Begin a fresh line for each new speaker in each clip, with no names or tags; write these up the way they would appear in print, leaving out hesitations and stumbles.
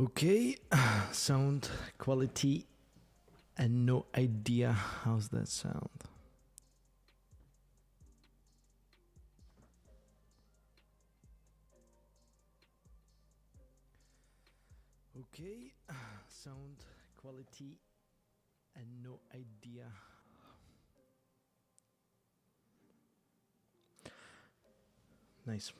Okay, sound quality and no idea how's that sound. Okay, sound quality and no idea. Nice.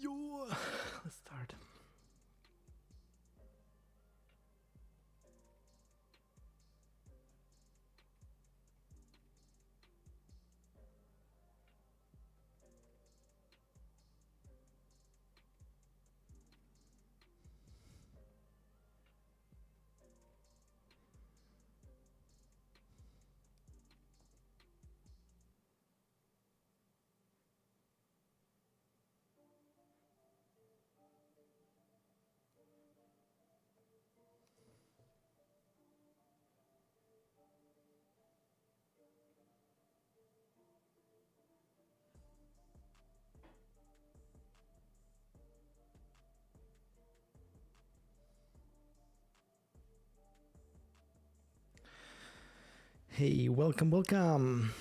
Yo, let's start. Hey, welcome. I'm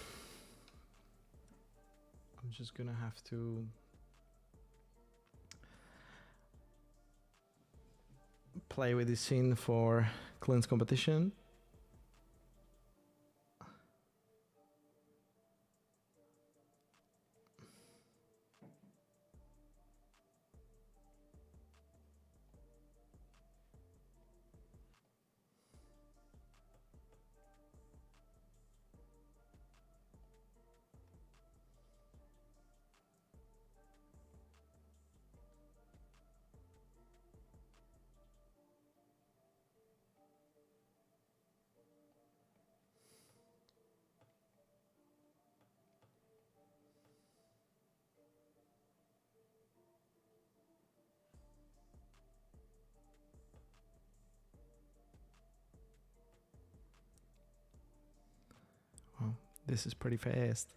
just gonna have to play with this scene for Clint's competition. Wow, this is pretty fast.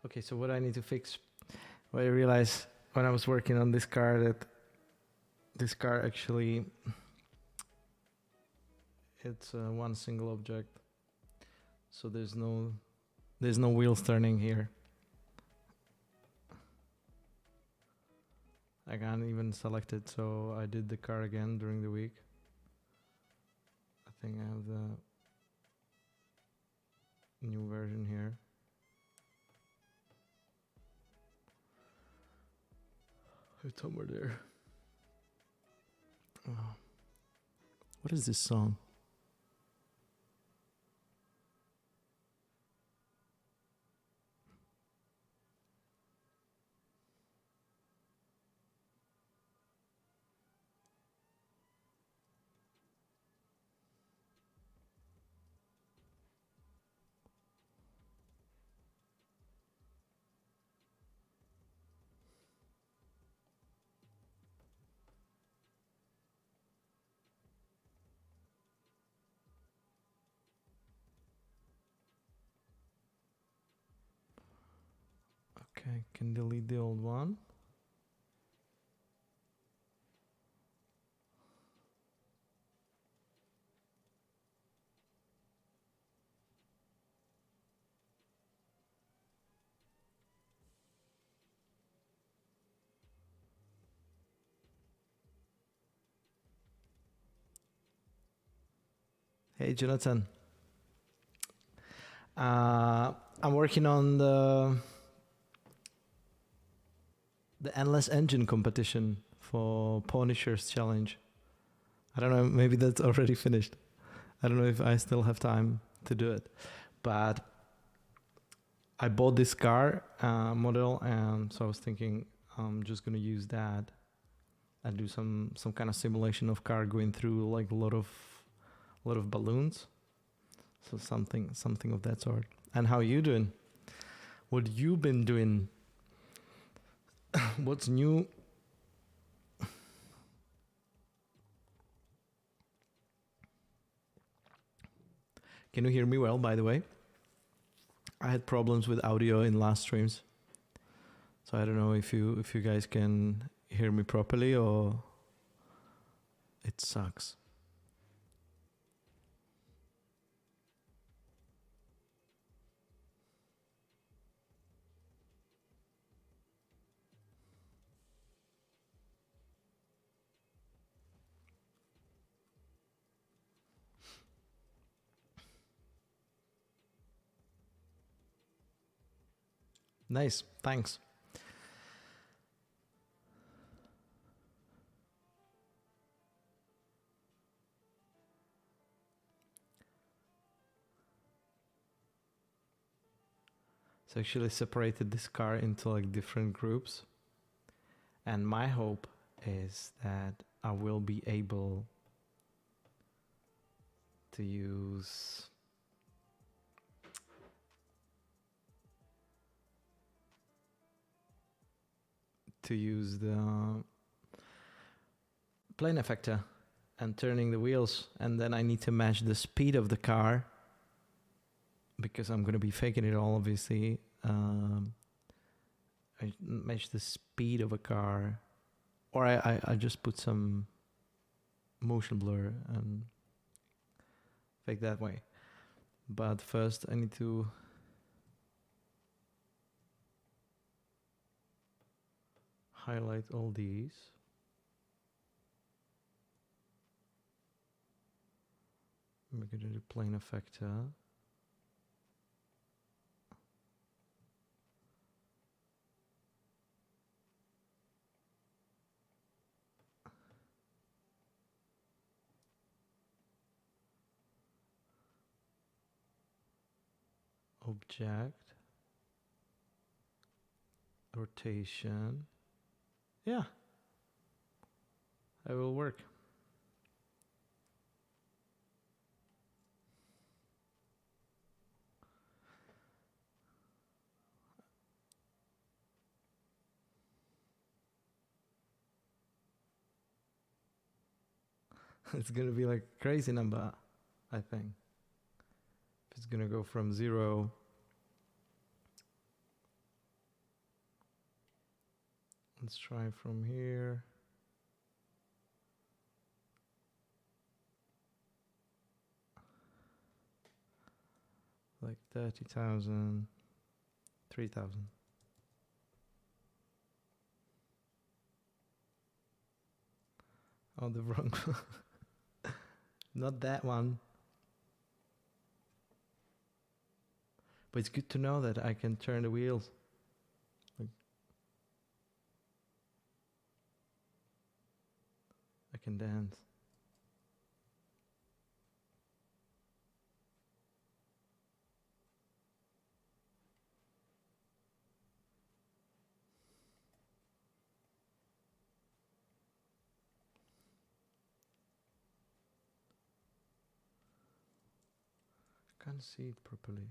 Okay, so what I need to fix, what I realized when I was working on this car, that this car actually, it's one single object. So there's no wheels turning here. I can't even select it, so I did the car again during the week. I think I have the new version here. It's somewhere there. Oh. What is this song? Okay, can delete the old one. Hey, Jonathan. I'm working on the endless engine competition for Punishers Challenge. I don't know, maybe that's already finished. I don't know if I still have time to do it. But I bought this car model, and so I was thinking I'm just gonna use that and do some kind of simulation of car going through like a lot of balloons. So something of that sort. And how you doing? What you been doing? What's new? Can you hear me well, by the way? I had problems with audio in last streams, so I don't know if you guys can hear me properly or it sucks. Nice, thanks. So actually separated this car into like different groups, and my hope is that I will be able to use the plane effector and turning the wheels, and then I need to match the speed of the car because I'm going to be faking it all, obviously. I match the speed of a car, or I just put some motion blur and fake that way. But first I need to highlight all these. We're going to do plane effector. Object. Rotation. Yeah. It will work. It's gonna be like a crazy number, I think. If it's gonna go from 0. Let's try from here. Like 30,000, 3,000. Oh, the wrong one. Not that one. But it's good to know that I can turn the wheels. Like, I can dance. I can't see it properly.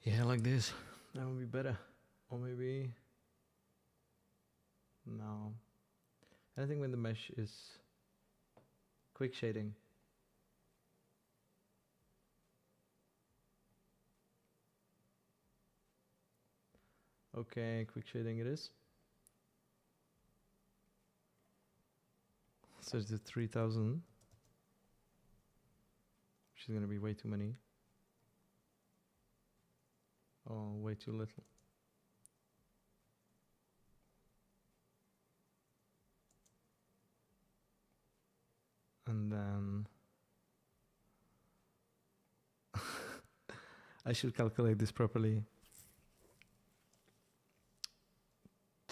Yeah, like this. That would be better. Or maybe... No. Anything with the mesh is quick shading. Okay, quick shading it is. So it's the 3000, which is going to be way too many. Oh, way too little. And then I should calculate this properly.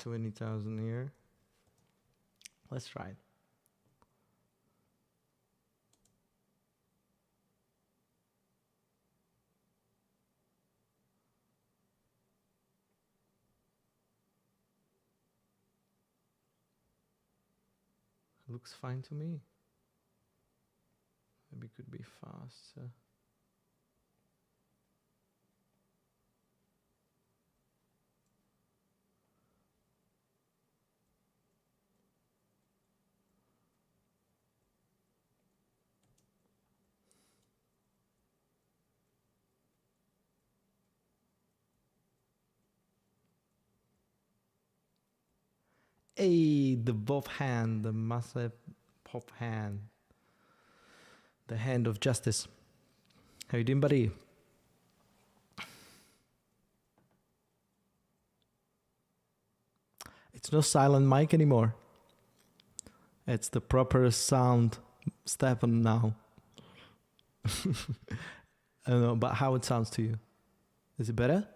20,000 here. Let's try it. Looks fine to me. Maybe could be faster. Hey, the bob hand, the massive pop hand. The hand of justice. How you doing, buddy? It's no silent mic anymore. It's the proper sound Stepan now. I don't know, but how it sounds to you? Is it better?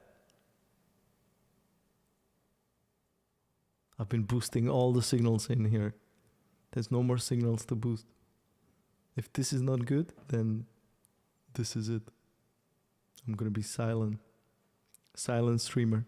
I've been boosting all the signals in here. There's no more signals to boost. If this is not good, then this is it. I'm gonna be silent. Silent streamer.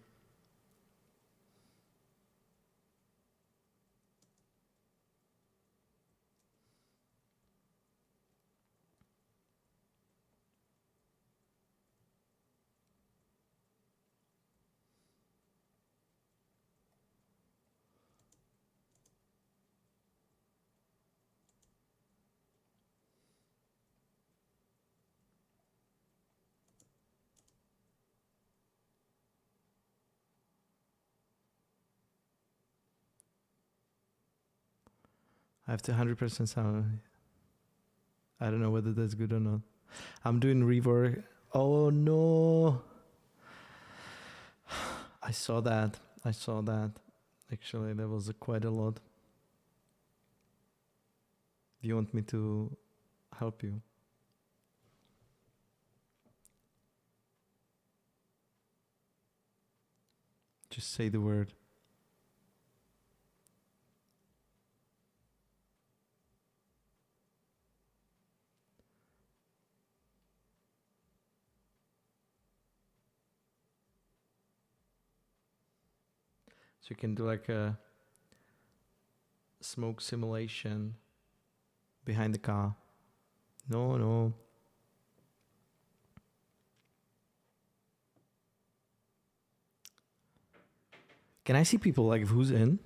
I have to 100% sound. I don't know whether that's good or not. I'm doing rework. Oh no. I saw that. Actually, there was quite a lot. Do you want me to help you? Just say the word. So you can do like a smoke simulation behind the car. No. Can I see people like who's in?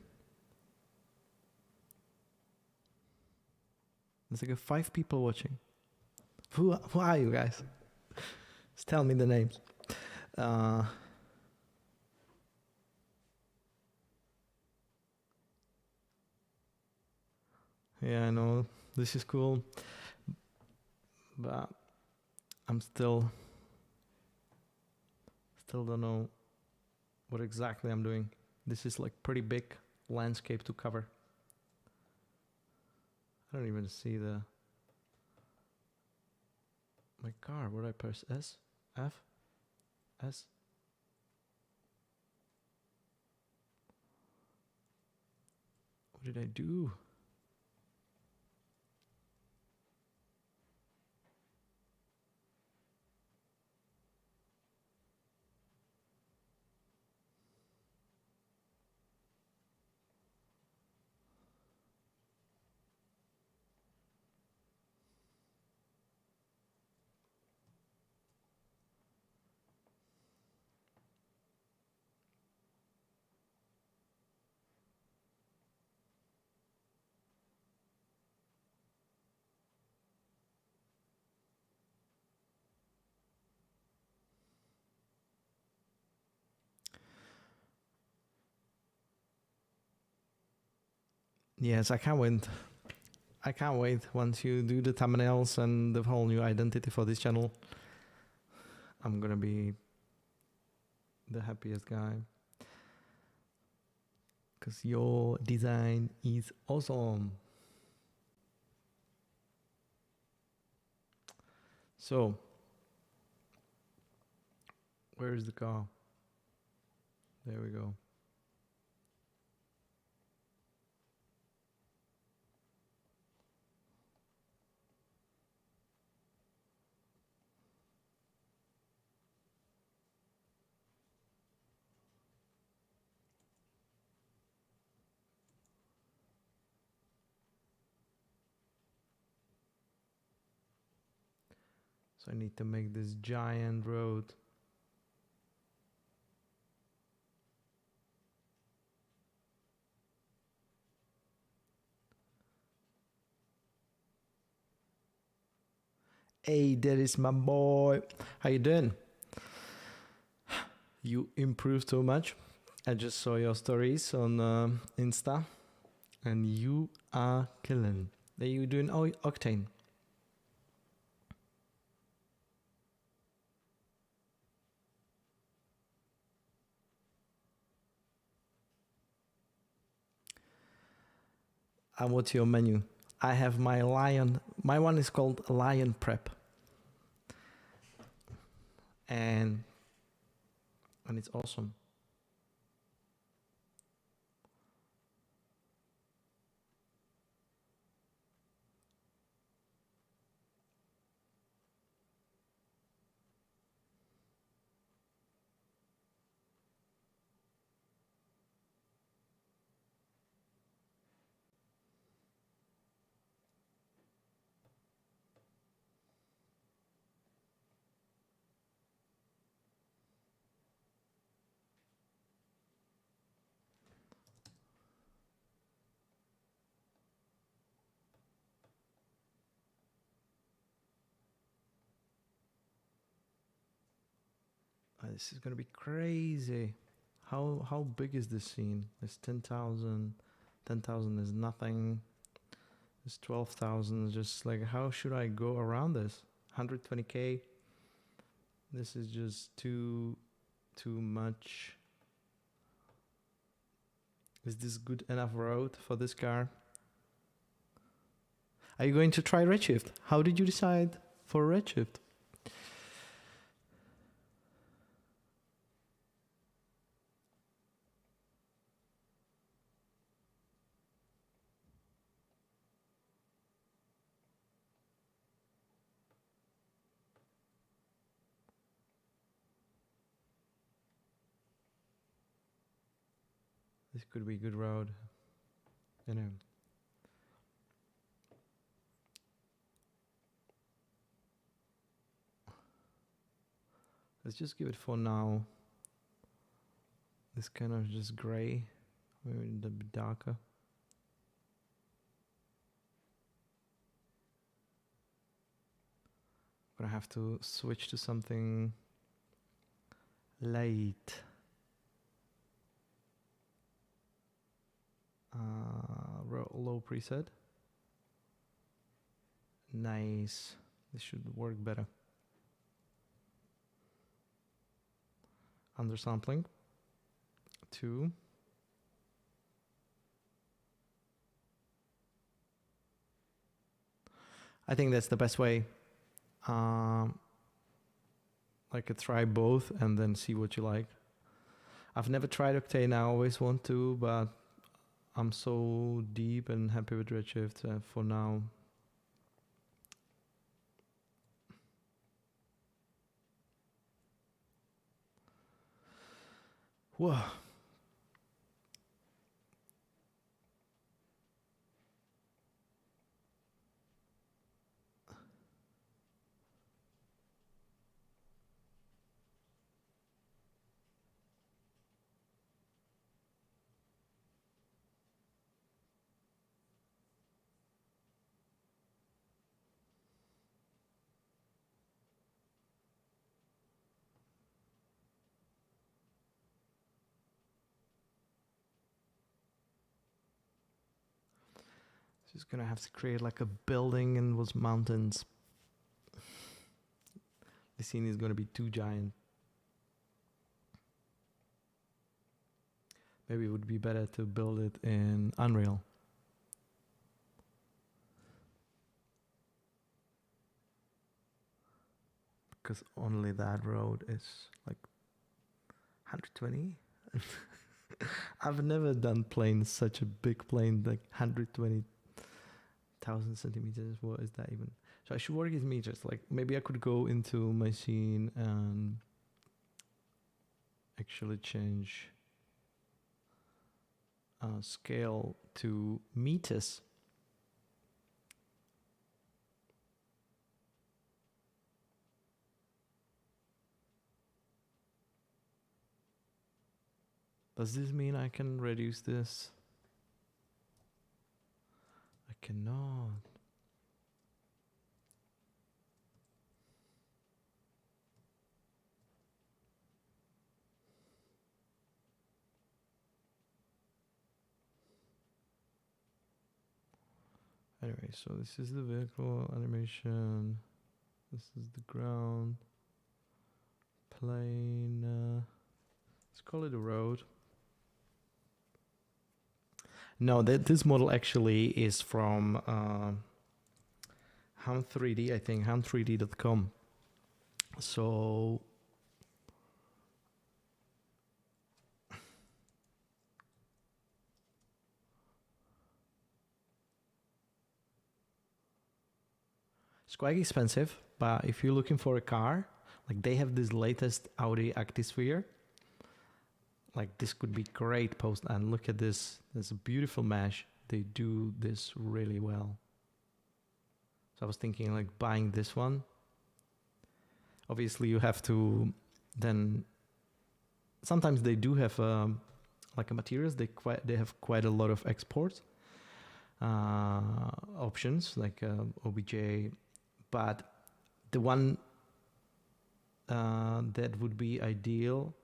There's like 5 people watching. Who are you guys? Just tell me the names. Yeah, I know this is cool, but I'm still don't know what exactly I'm doing. This is like pretty big landscape to cover. I don't even see my car. What did I press? S? F? S? What did I do? Yes, I can't wait. I can't wait once you do the thumbnails and the whole new identity for this channel. I'm gonna be the happiest guy. Because your design is awesome. So, where is the car? There we go. So I need to make this giant road. Hey, there is my boy. How you doing? You improved so much. I just saw your stories on Insta, and you are killing. Are you doing Octane? And what's your menu? I have my Lion. My one is called Lion Prep, and it's awesome. This is gonna be crazy. How big is this scene? It's 10,000. 10,000 is nothing. It's 12,000. Just like, how should I go around this? 120k. This is just too much. Is this good enough road for this car? Are you going to try Redshift? How did you decide for Redshift? This could be a good road, you know. Let's just give it for now. This kind of just gray, maybe a bit darker. I'm gonna have to switch to something light. Low preset. Nice. This should work better. Undersampling. 2. I think that's the best way. I could try both and then see what you like. I've never tried Octane. I always want to, but I'm so deep and happy with Redshift for now. Whoa. Just gonna have to create like a building in those mountains. The scene is gonna be too giant. Maybe it would be better to build it in Unreal. Because only that road is like 120. I've never done planes, such a big plane, like 120,000 centimeters. What is that even? So I should work in meters. Like maybe I could go into my scene and actually change scale to meters. Does this mean I can reduce this? I cannot. Anyway, so this is the vehicle animation. This is the ground. Plane. Let's call it a road. No, this model actually is from Ham3D, I think, ham3d.com. So it's quite expensive, but if you're looking for a car, like they have this latest Audi Actisphere. Like this could be great post, and look at this. There's a beautiful mesh. They do this really well. So I was thinking like buying this one. Obviously you have to then, sometimes they do have like a materials, they have quite a lot of export options like OBJ, but the one that would be ideal,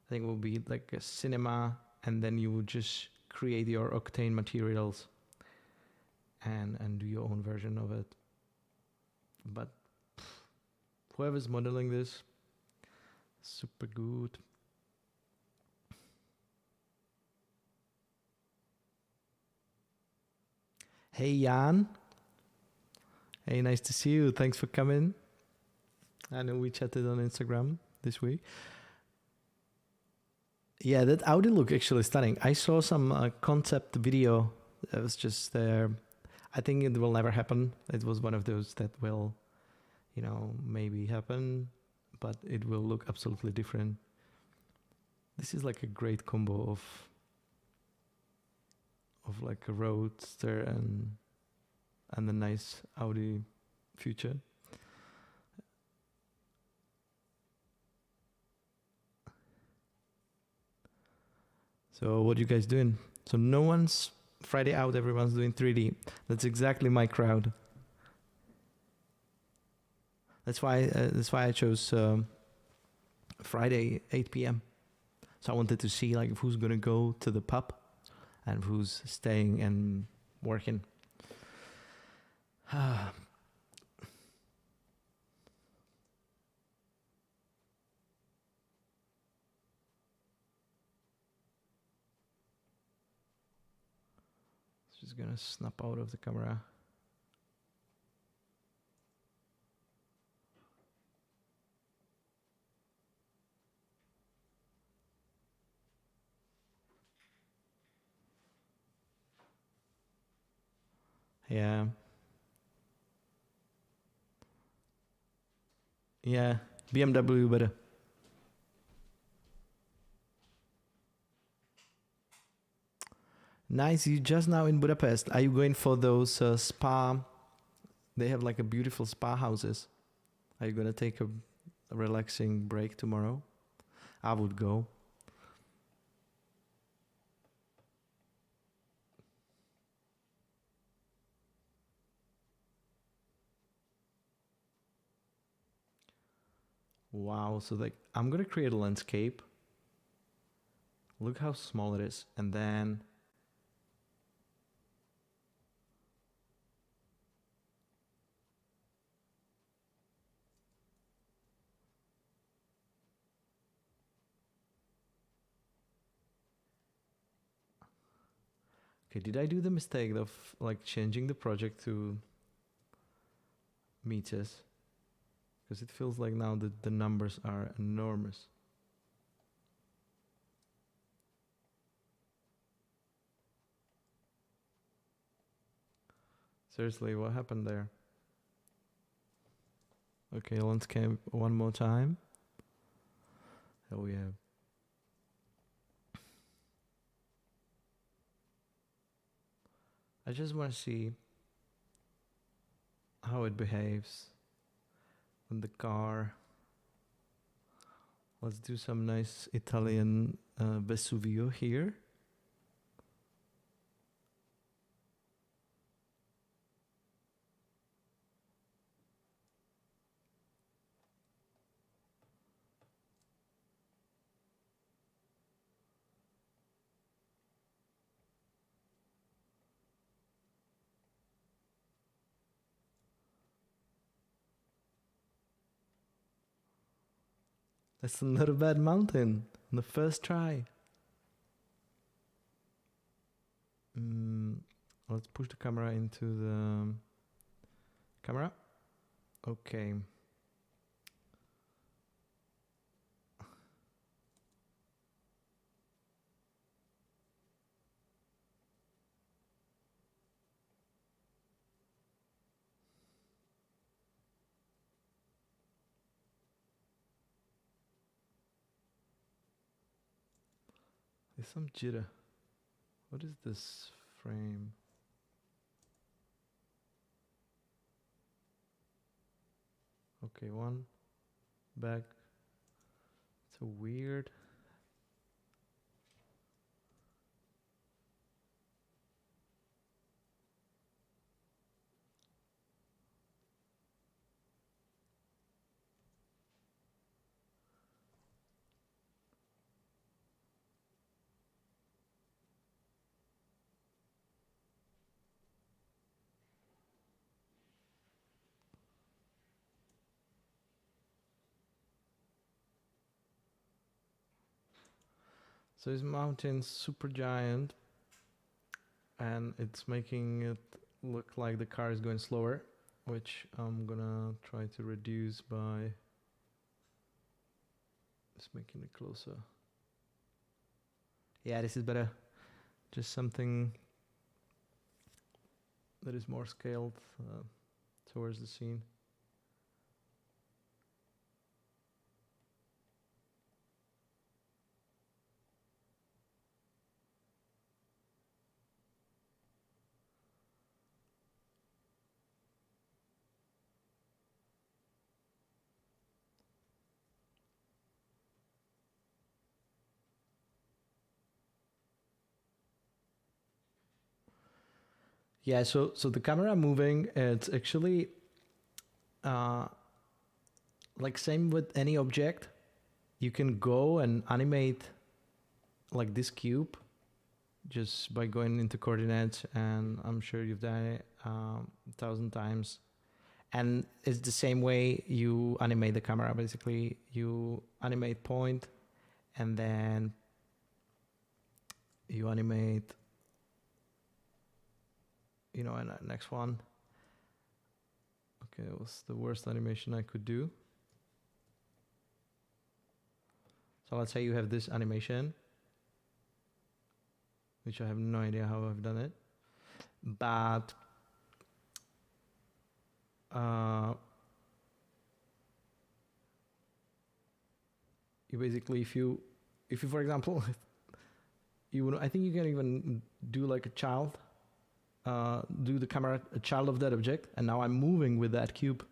I think, will be like a cinema, and then you would just create your Octane materials and do your own version of it. But whoever's modeling this, super good. Hey Jan. Hey, nice to see you. Thanks for coming. I know we chatted on Instagram this week. Yeah, that Audi look actually stunning. I saw some concept video that was just there. I think it will never happen. It was one of those that will, you know, maybe happen, but it will look absolutely different. This is like a great combo of like a roadster and a nice Audi future. So what are you guys doing? So no one's Friday out, everyone's doing 3D. That's exactly my crowd. That's why I chose Friday 8 p.m. So I wanted to see like who's gonna go to the pub and who's staying and working. Just gonna snap out of the camera. Yeah. Yeah, BMW better. Nice, you just now in Budapest. Are you going for those spa? They have like a beautiful spa houses. Are you gonna take a relaxing break tomorrow? I would go. Wow, so like I'm gonna create a landscape. Look how small it is, and then Okay, did I do the mistake of like changing the project to meters? Because it feels like now that the numbers are enormous. Seriously, what happened there? Okay, landscape one more time. Oh yeah. I just want to see how it behaves when the car. Let's do some nice Italian Vesuvio here. That's not a bad mountain on the first try. Let's push the camera into the camera. Okay. There's some jitter. What is this frame? Okay, one back. It's a weird. So this mountain's super giant, and it's making it look like the car is going slower, which I'm gonna try to reduce by just making it closer. Yeah, this is better. Just something that is more scaled towards the scene. Yeah, so the camera moving, it's actually like same with any object. You can go and animate like this cube just by going into coordinates, and I'm sure you've done it 1,000 times. And it's the same way you animate the camera. Basically, you animate point, and then you animate, you know, and next one. Okay, it was the worst animation I could do. So let's say you have this animation, which I have no idea how I've done it, but you basically, if you for example, I think you can even do like a child, do the camera a child of that object, and now I'm moving with that cube.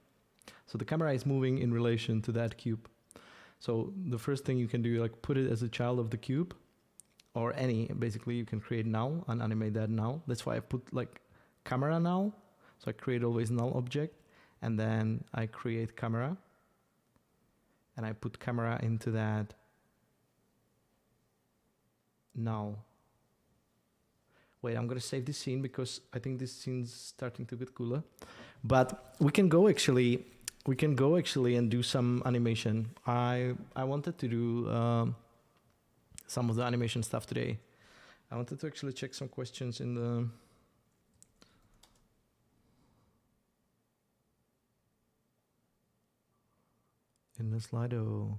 So the camera is moving in relation to that cube. So the first thing you can do, like put it as a child of the cube, or any, basically you can create null and animate that null. That's why I put like camera null. So I create always null object, and then I create camera, and I put camera into that null. Wait, I'm gonna save this scene because I think this scene's starting to get cooler. But we can go actually and do some animation. I wanted to do some of the animation stuff today, I wanted to actually check some questions in the Slido.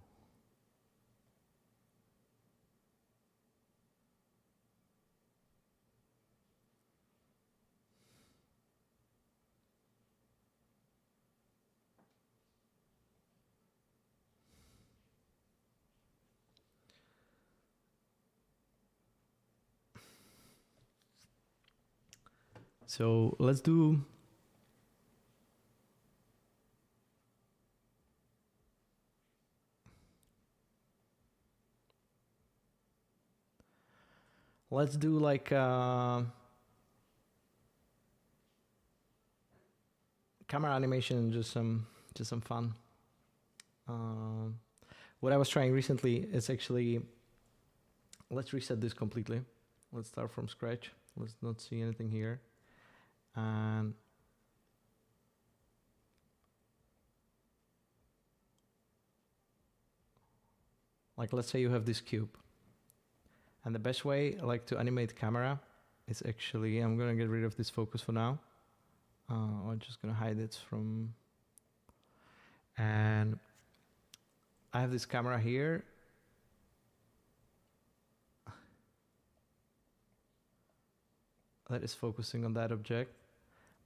So let's do like camera animation and just some fun. What I was trying recently is actually, let's reset this completely. Let's start from scratch. Let's not see anything here. And like, let's say you have this cube. And the best way like to animate camera is actually, I'm gonna get rid of this focus for now. I'm just gonna hide it from, and I have this camera here. That is focusing on that object,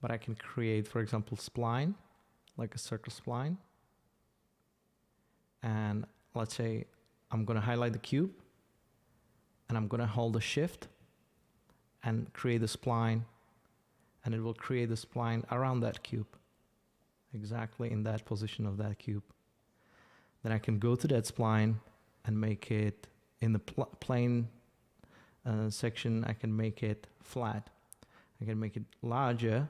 but I can create, for example, spline, like a circle spline. And let's say I'm gonna highlight the cube and I'm gonna hold the shift and create a spline, and it will create a spline around that cube, exactly in that position of that cube. Then I can go to that spline and make it in the plane section. I can make it flat. I can make it larger,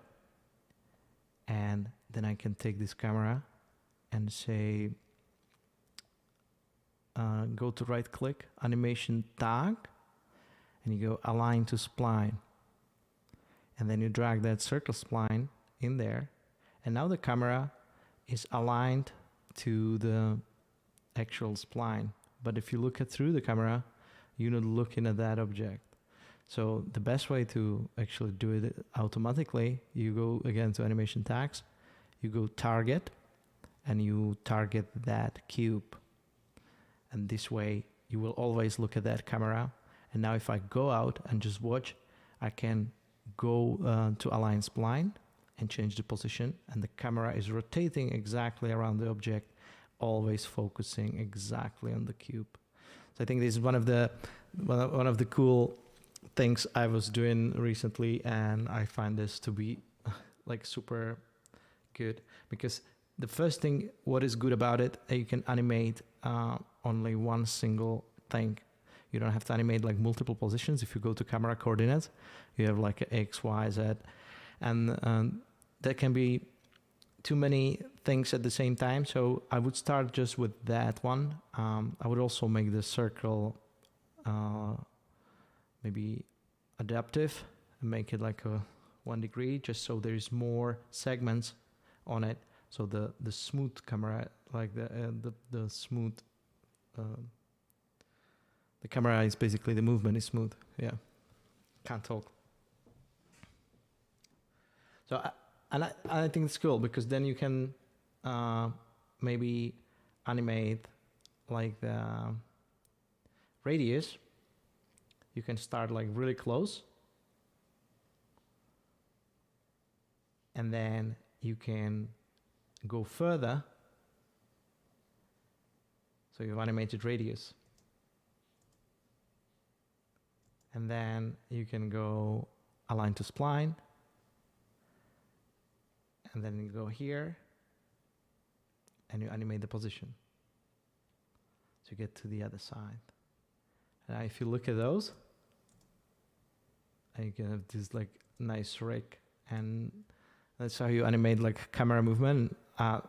and then I can take this camera and say, go to right click, animation tag, and you go align to spline. And then you drag that circle spline in there. And now the camera is aligned to the actual spline. But if you look at through the camera, you're not looking at that object. So the best way to actually do it automatically, you go again to animation tags, you go target, and you target that cube. And this way you will always look at that camera. And now if I go out and just watch, I can go to align spline and change the position, and the camera is rotating exactly around the object, always focusing exactly on the cube. So I think this is one of the cool things I was doing recently, and I find this to be like super good, because the first thing what is good about it, you can animate only one single thing. You don't have to animate like multiple positions. If you go to camera coordinates, you have like X, Y, Z, and there can be too many things at the same time. So I would start just with that one. I would also make the circle maybe adaptive and make it like a 1 degree, just so there is more segments on it. So the smooth camera, like the smooth, the camera is basically, the movement is smooth. Yeah, can't talk. So I think it's cool, because then you can maybe animate like the radius. You can start like really close, and then you can go further. So you've animated radius, and then you can go align to spline, and then you go here and you animate the position. So you get to the other side. And if you look at those, and you can have this like nice rig, and that's how you animate like camera movement. I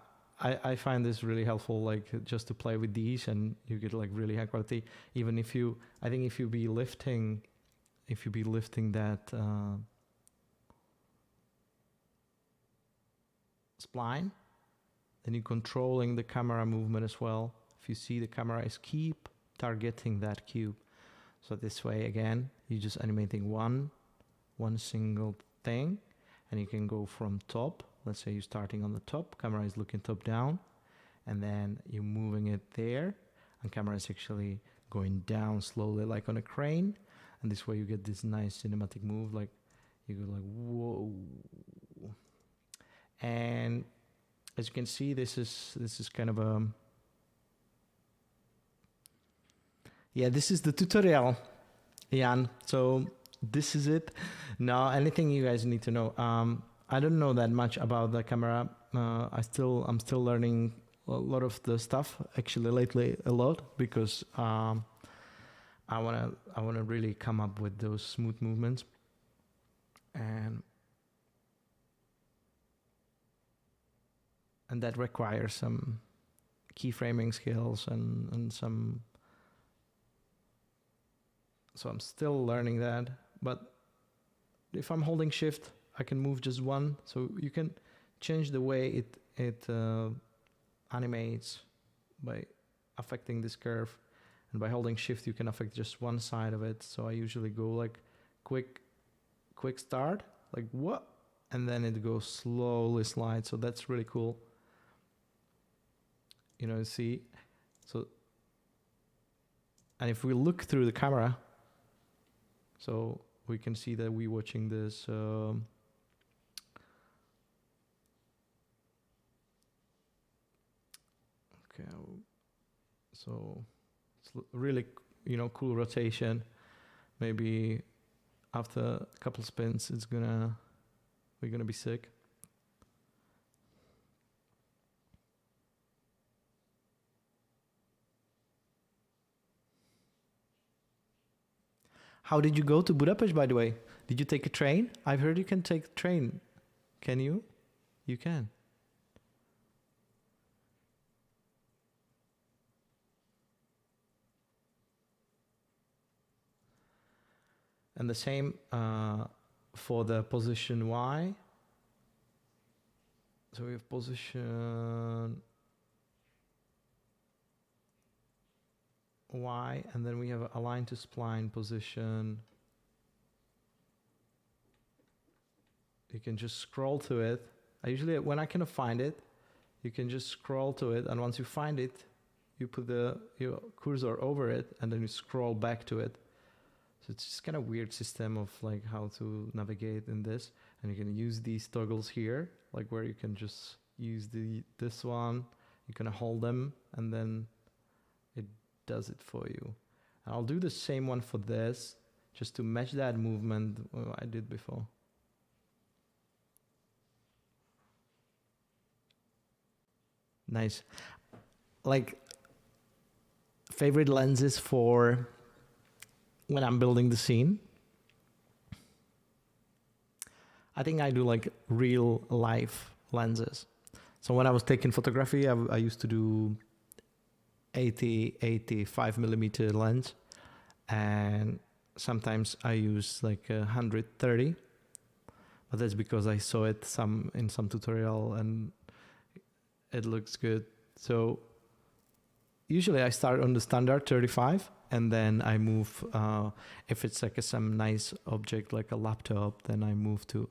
find this really helpful, like just to play with these, and you get like really high quality. Even if you, I think if you be lifting that spline, then you're controlling the camera movement as well. If you see, the camera is keep targeting that cube. So this way, again, you're just animating one single thing, and you can go from top. Let's say you're starting on the top, camera is looking top down, and then you're moving it there, and camera is actually going down slowly like on a crane, and this way you get this nice cinematic move, like you go like whoa. And as you can see, this is kind of a this is the tutorial, Jan. So this is it. Now, anything you guys need to know. I don't know that much about the camera. I'm still learning a lot of the stuff, actually lately a lot, because I wanna really come up with those smooth movements, and that requires some keyframing skills and some. So I'm still learning that, but if I'm holding shift, I can move just one. So you can change the way it animates by affecting this curve, and by holding shift you can affect just one side of it. So I usually go like quick start, like what, and then it goes slowly slide. So that's really cool. You know, see, so, and if we look through the camera, so we can see that we're watching this okay, so it's really, you know, cool rotation. Maybe after a couple spins we're gonna be sick. How did you go to Budapest, by the way? Did you take a train? I've heard you can take a train. Can you? You can. And the same for the position Y. So we have position Y, and then we have align to spline position. You can just scroll to it. I usually, when I cannot find it, you can just scroll to it, and once you find it, you put your cursor over it, and then you scroll back to it. So it's just kind of weird system of like how to navigate in this, and you can use these toggles here, like where you can just use this one. You can hold them, and then it does it for you. And I'll do the same one for this, just to match that movement I did before. Nice. Like, favorite lenses for when I'm building the scene. I think I do like real life lenses. So when I was taking photography, I used to do 85 millimeter lens, and sometimes I use like 130, but that's because I saw it in some tutorial and it looks good. So usually I start on the standard 35, and then I move, if it's like some nice object like a laptop, then I move to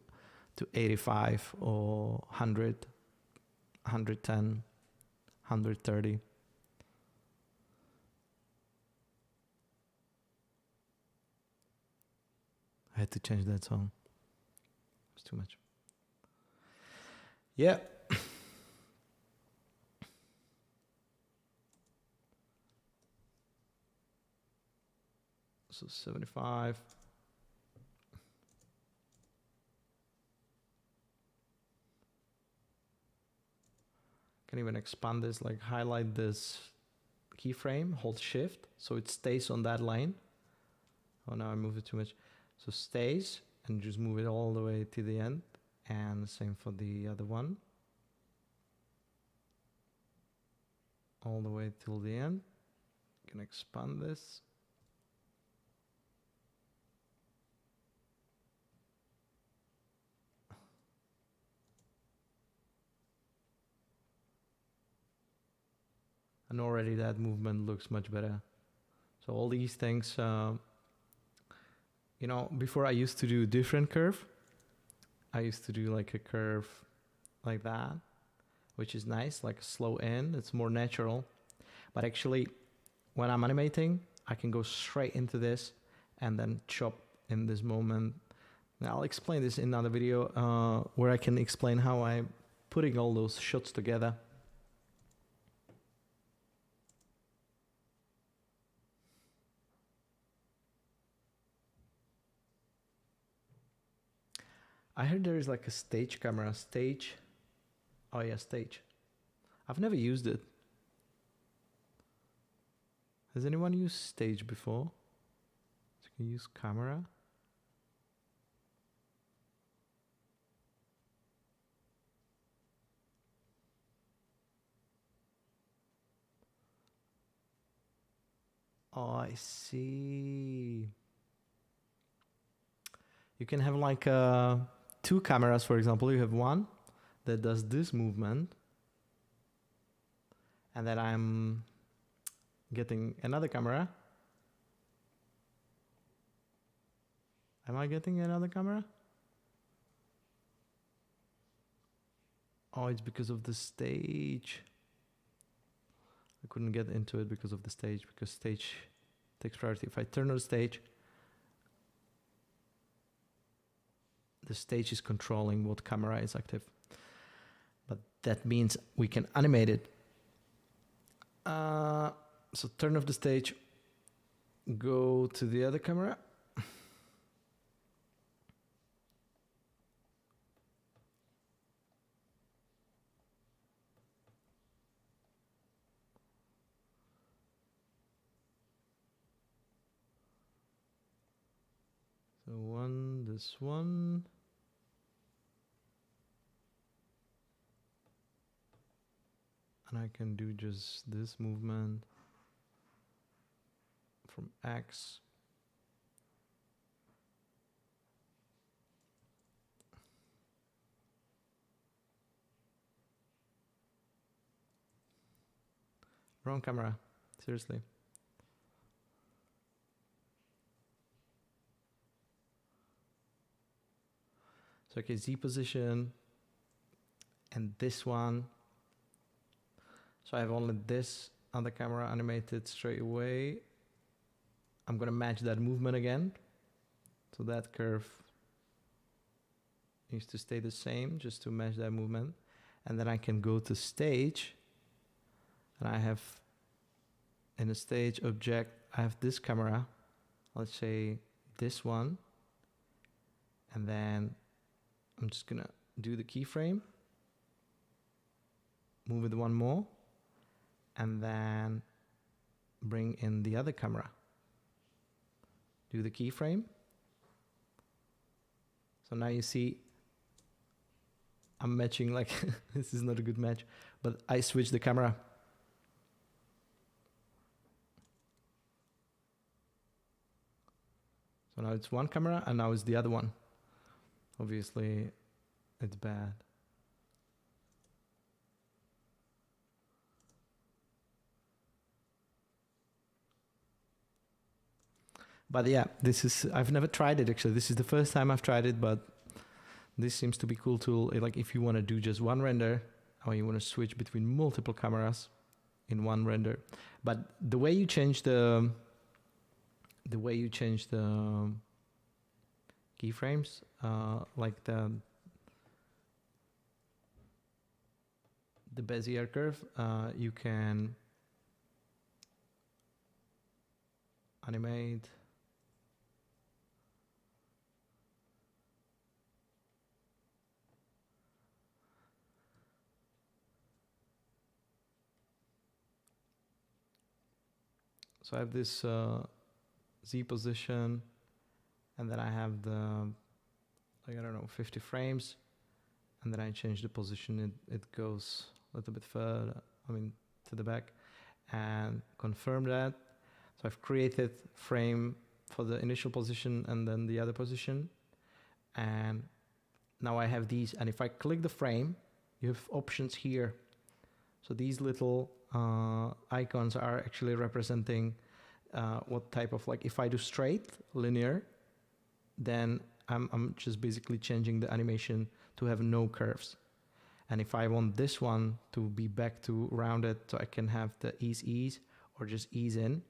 85 or 100, 110, 130. I had to change that song. It's too much. Yeah. So 75. Can even expand this, like highlight this keyframe, hold shift, so it stays on that line. Oh, now I moved it too much. So stays, and just move it all the way to the end. And same for the other one. All the way till the end. You can expand this. And already that movement looks much better. So all these things You know, before I used to do different curve. I used to do like a curve like that, which is nice, like a slow in. It's more natural. But actually, when I'm animating, I can go straight into this and then chop in this moment. Now, I'll explain this in another video where I can explain how I'm putting all those shots together. I heard there is like a stage camera. Stage. Oh yeah, stage. I've never used it. Has anyone used stage before? So you can use camera. Oh, I see. You can have like two cameras, for example. You have one that does this movement, and then I'm getting another camera. Am I getting another camera? Oh, it's because of the stage. I couldn't get into it because of the stage, because stage takes priority. If I turn on the stage is controlling what camera is active. But that means we can animate it. So turn off the stage, go to the other camera. So this one. And I can do just this movement from X. Wrong camera, seriously. So okay, Z position and this one. So I have only this on the camera animated straight away. I'm gonna match that movement again. So that curve needs to stay the same just to match that movement. And then I can go to stage, and I have in a stage object, I have this camera, let's say this one. And then I'm just gonna do the keyframe, move it one more, and then bring in the other camera. Do the keyframe. So now you see I'm matching, like this is not a good match, but I switch the camera. So now it's one camera and now it's the other one. Obviously it's bad. But yeah, this is, I've never tried it actually. This is the first time I've tried it, but this seems to be a cool tool. Like if you want to do just one render, or you want to switch between multiple cameras in one render. But the way you change the keyframes, like the Bezier curve, you can animate. So I have this Z position, and then I have the, like, I don't know, 50 frames, and then I change the position. It goes a little bit further, I mean, to the back, and confirm that. So I've created frame for the initial position and then the other position. And now I have these, and if I click the frame, you have options here. So these little icons are actually representing what type of, like if I do straight, linear, then I'm just basically changing the animation to have no curves. And if I want this one to be back to rounded, so I can have the ease or just ease in.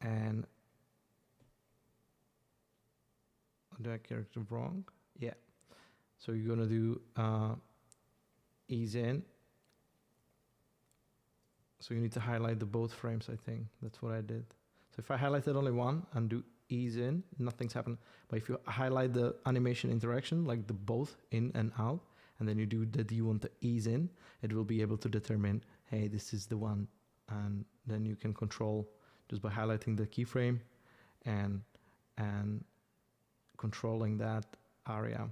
And did I get it wrong? Yeah. So you're gonna do ease in. So you need to highlight the both frames, I think. That's what I did. So if I highlighted only one and do ease in, nothing's happened. But if you highlight the animation interaction, like the both in and out, and then you do that you want to ease in, it will be able to determine, hey, this is the one. And then you can control just by highlighting the keyframe and controlling that area.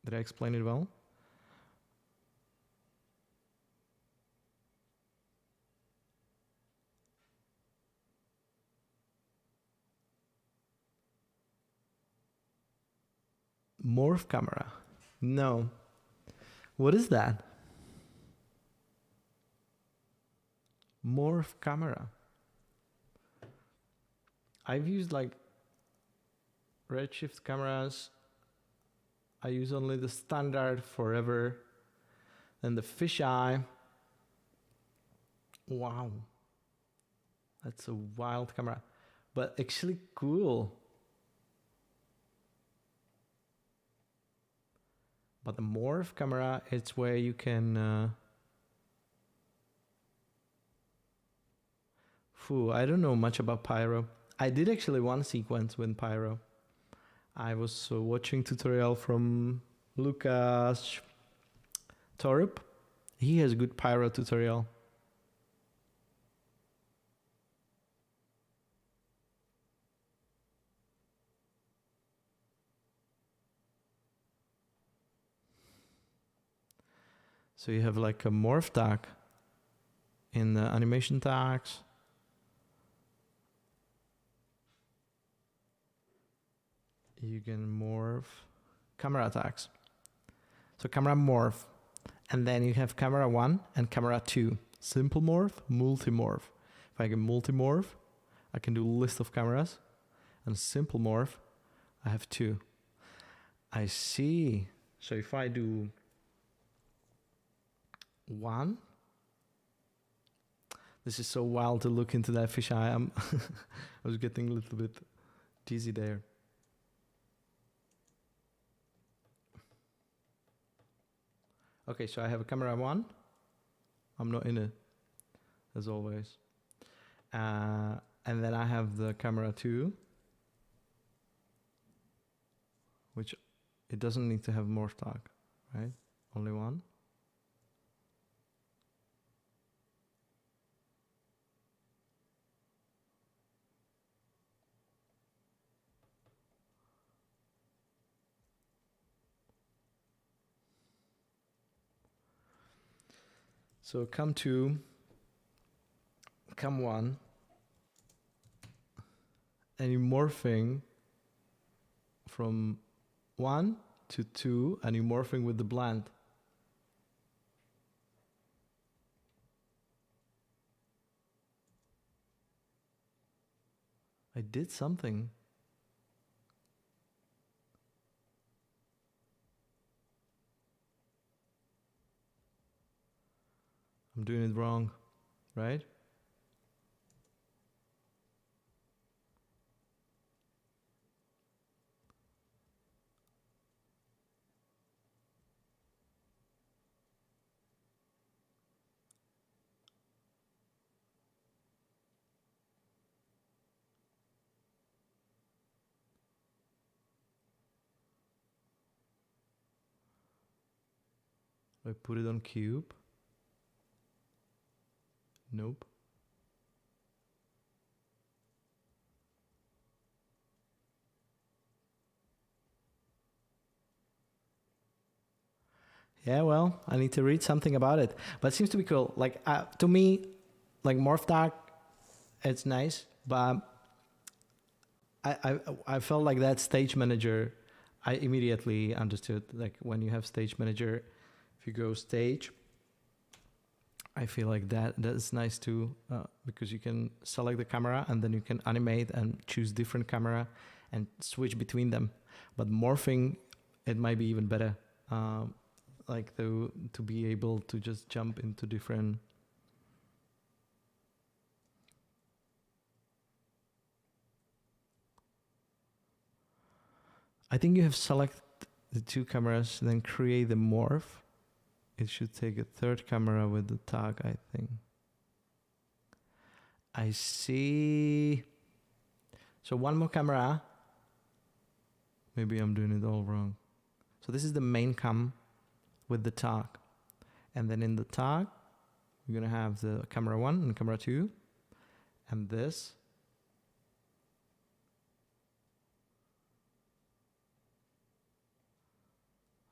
Did I explain it well? Morph camera. No. What is that? Morph camera. I've used like Redshift cameras. I use only the standard forever. And the fisheye. Wow. That's a wild camera. But actually cool. But the morph camera, it's where you can... I don't know much about Pyro. I did actually one sequence with Pyro. I was watching tutorial from Lucas Torup. He has good Pyro tutorial. So you have like a morph tag in the animation tags. You can morph camera tags. So camera morph. And then you have camera 1 and camera 2. Simple morph, multi-morph. If I can multi-morph, I can do list of cameras. And simple morph, I have 2. I see. So if I do 1, this is so wild to look into that fisheye. I was getting a little bit dizzy there. Okay, so I have a camera 1. I'm not in it, as always. And then I have the camera 2, which it doesn't need to have morph tag, right? Only 1. So cam 2, cam 1, and you're morphing from 1 to 2, and you're morphing with the blend. I did something. I'm doing it wrong, right? I put it on cube. Nope. Yeah, well, I need to read something about it, but it seems to be cool. Like to me, like morph tag, it's nice, but I felt like that stage manager. I immediately understood, like when you have stage manager, if you go stage I feel like that's nice too, because you can select the camera and then you can animate and choose different camera and switch between them. But morphing, it might be even better, like to be able to just jump into different. I think you have select the two cameras, then create the morph. It should take a third camera with the tag, I think. I see. So one more camera. Maybe I'm doing it all wrong. So this is the main cam with the tag. And then in the tag, we're going to have the camera 1 and camera 2. And this.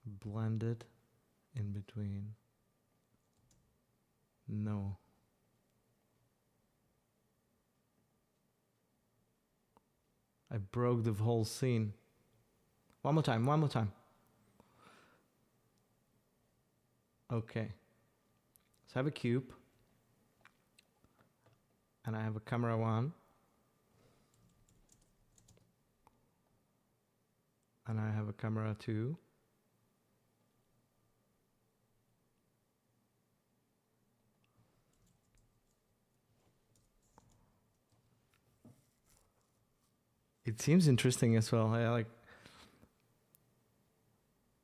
Blended in between. No. I broke the whole scene. One more time, one more time. Okay. So I have a cube. And I have a camera 1. And I have a camera 2. It seems interesting as well.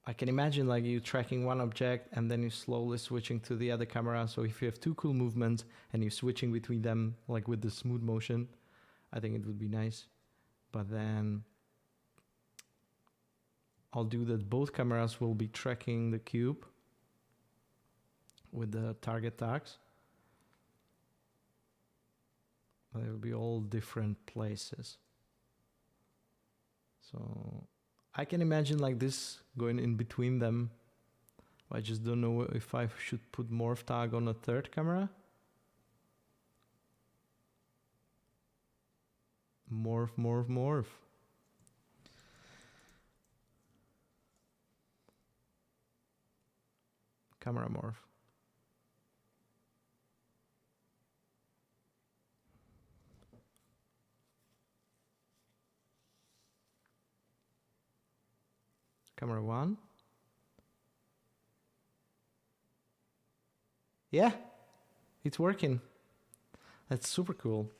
I can imagine like you tracking one object and then you slowly switching to the other camera. So if you have two cool movements and you're switching between them, like with the smooth motion, I think it would be nice. But then I'll do that both cameras will be tracking the cube with the target tags. But they will be all different places. So I can imagine like this going in between them. I just don't know if I should put morph tag on a third camera. Morph, morph, morph. Camera morph. Camera 1. Yeah, it's working. That's super cool.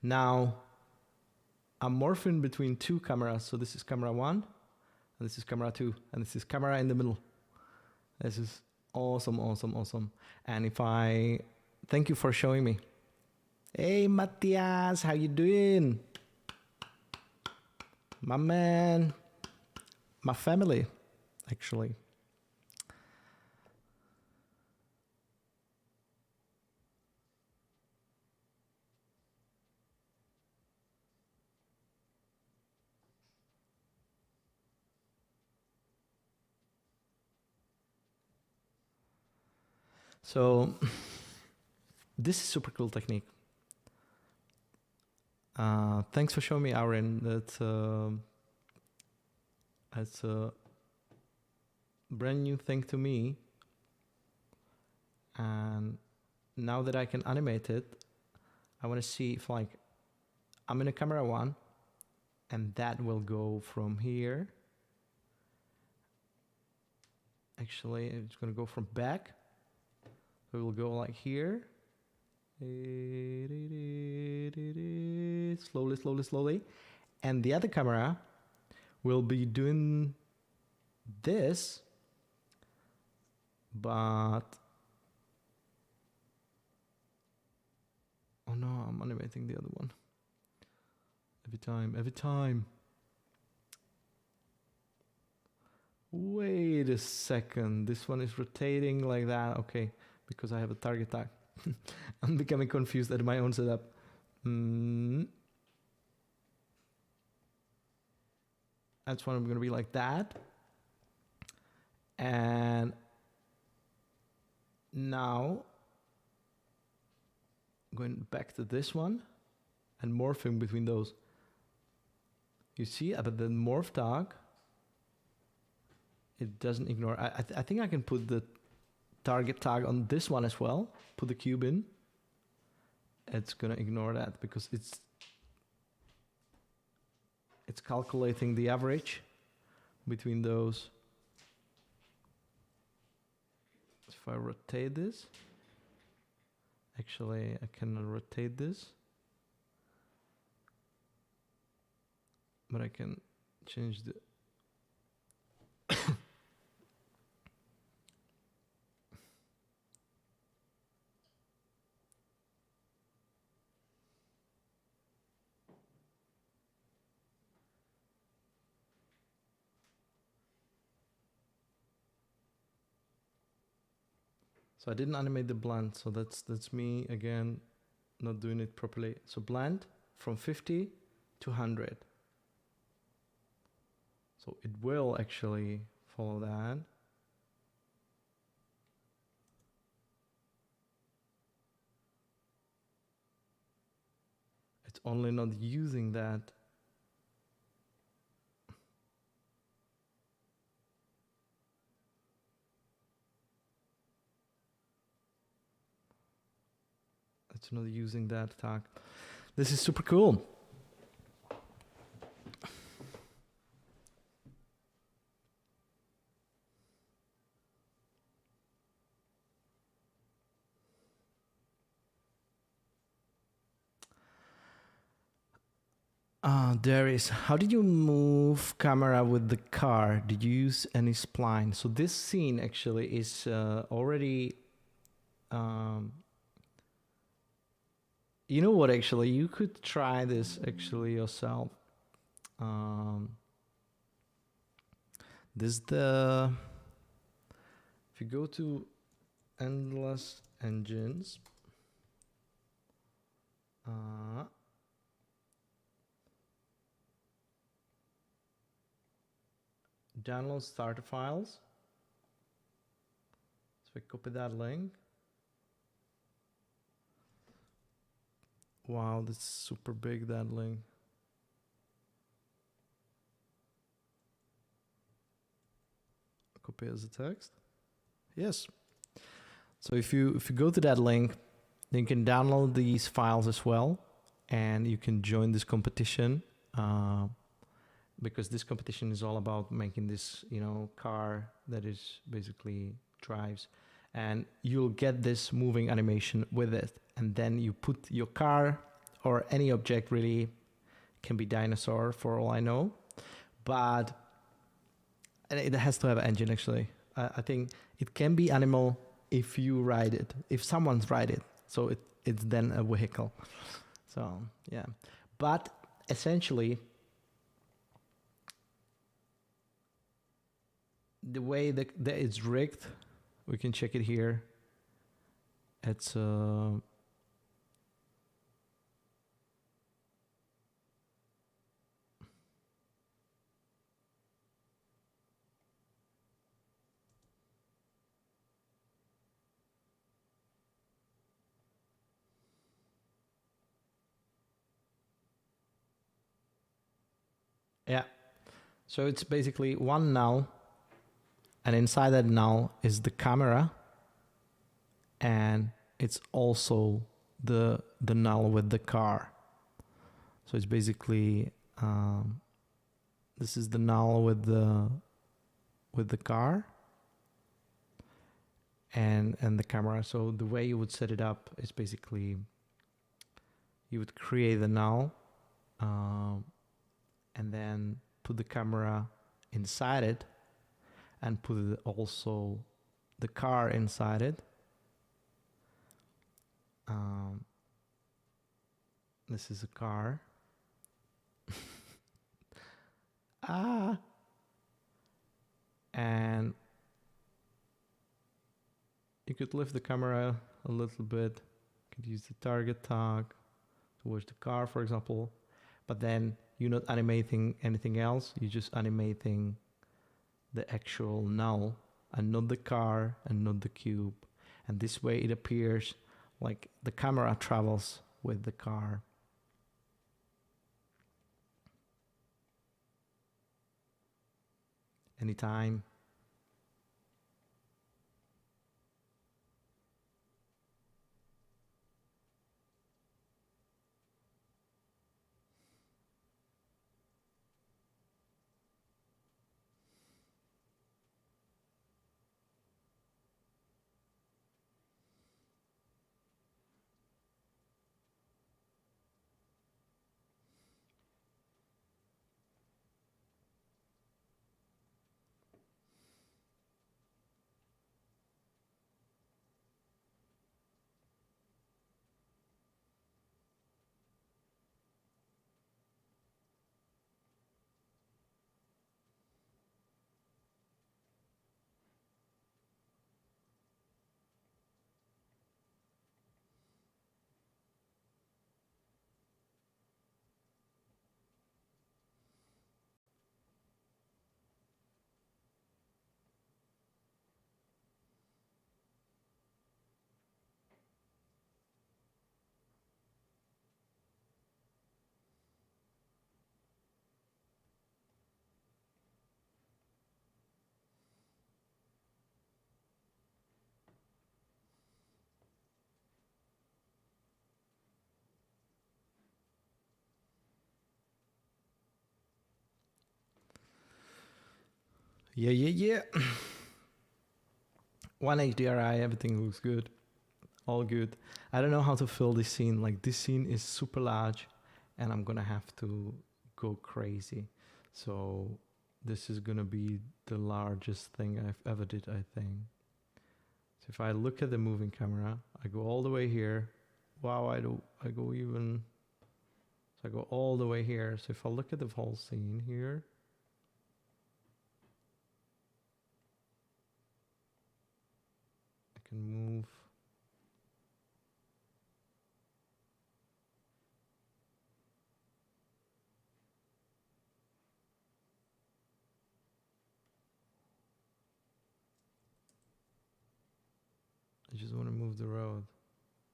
Now, I'm morphing between two cameras. So this is camera 1, and this is camera 2, and this is camera in the middle. This is awesome, awesome, awesome. And if I... Thank you for showing me. Hey, Matthias, how you doing? My man. My family, actually. So this is super cool technique. Thanks for showing me, Aaron. That's a brand new thing to me. And now that I can animate it, I want to see if like I'm in a camera 1 and that will go from here. Actually, it's going to go from back. So it will go like here. Slowly, slowly, slowly. And the other camera will be doing this, but oh no, I'm animating the other one. Every time. Wait a second, this one is rotating like that. Okay, because I have a target tag. I'm becoming confused at my own setup. That's one I'm going to be like that. And now going back to this one and morphing between those. You see, but the morph tag, it doesn't ignore. I think I can put the target tag on this one as well, put the cube in, it's gonna ignore that because it's calculating the average between those. If I rotate this, actually I cannot rotate this, but I can change the so I didn't animate the blend, so that's me again not doing it properly. So blend from 50 to 100. So it will actually follow that. It's only not using that. It's not using that tag. This is super cool. There is, how did you move camera with the car? Did you use any spline? So this scene actually is already, you know what, actually, you could try this actually yourself. This the, if you go to endless engines, download starter files. So we copy that link. Wow, that's super big, that link. Copy as a text. Yes. So if you go to that link, then you can download these files as well, and you can join this competition. Because this competition is all about making this, you know, car that is basically drives, and you'll get this moving animation with it. And then you put your car or any object, really, can be dinosaur for all I know, but it has to have an engine actually. I think it can be animal if you ride it, if someone's ride it. So it's then a vehicle. So yeah, but essentially, the way that it's rigged, we can check it here. It's yeah. So it's basically one null, and inside that null is the camera, and it's also the null with the car. So it's basically this is the null with the car and the camera. So the way you would set it up is basically you would create the null and then put the camera inside it and put also the car inside it. This is a car. And you could lift the camera a little bit. You could use the target tag towards the car, for example. But then you're not animating anything else. You're just animating the actual null and not the car and not the cube. And this way it appears like the camera travels with the car. Anytime. Yeah. One HDRI, everything looks good. All good. I don't know how to fill this scene. Like, this scene is super large and I'm gonna have to go crazy. So this is gonna be the largest thing I've ever did, I think. So if I look at the moving camera, I go all the way here. Wow, I go even, so I go all the way here. So if I look at the whole scene here, I can move. I just want to move the road.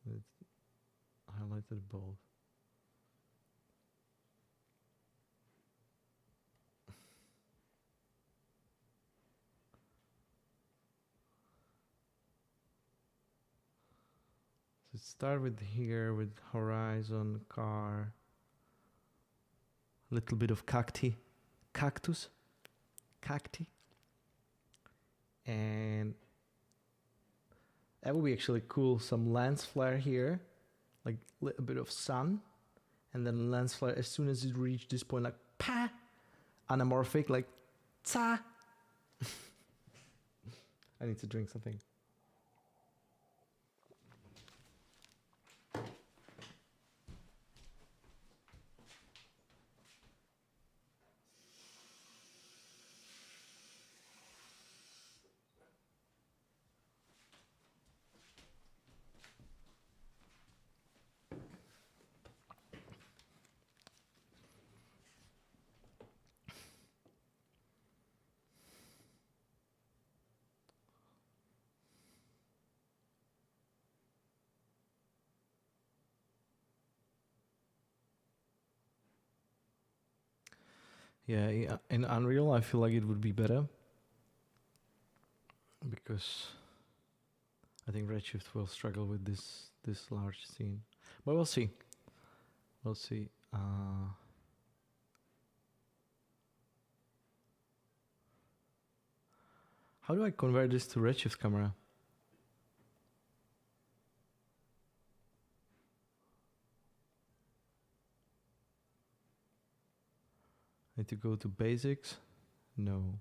It's highlighted both. So start with here with horizon, car, a little bit of cacti, cactus, cacti, and that would be actually cool. Some lens flare here, like a little bit of sun, and then lens flare as soon as it reaches this point, like pa, anamorphic, like ta. I need to drink something. Yeah, in Unreal, I feel like it would be better because I think Redshift will struggle with this large scene, but we'll see. We'll see. How do I convert this to Redshift camera? I need to go to basics. No.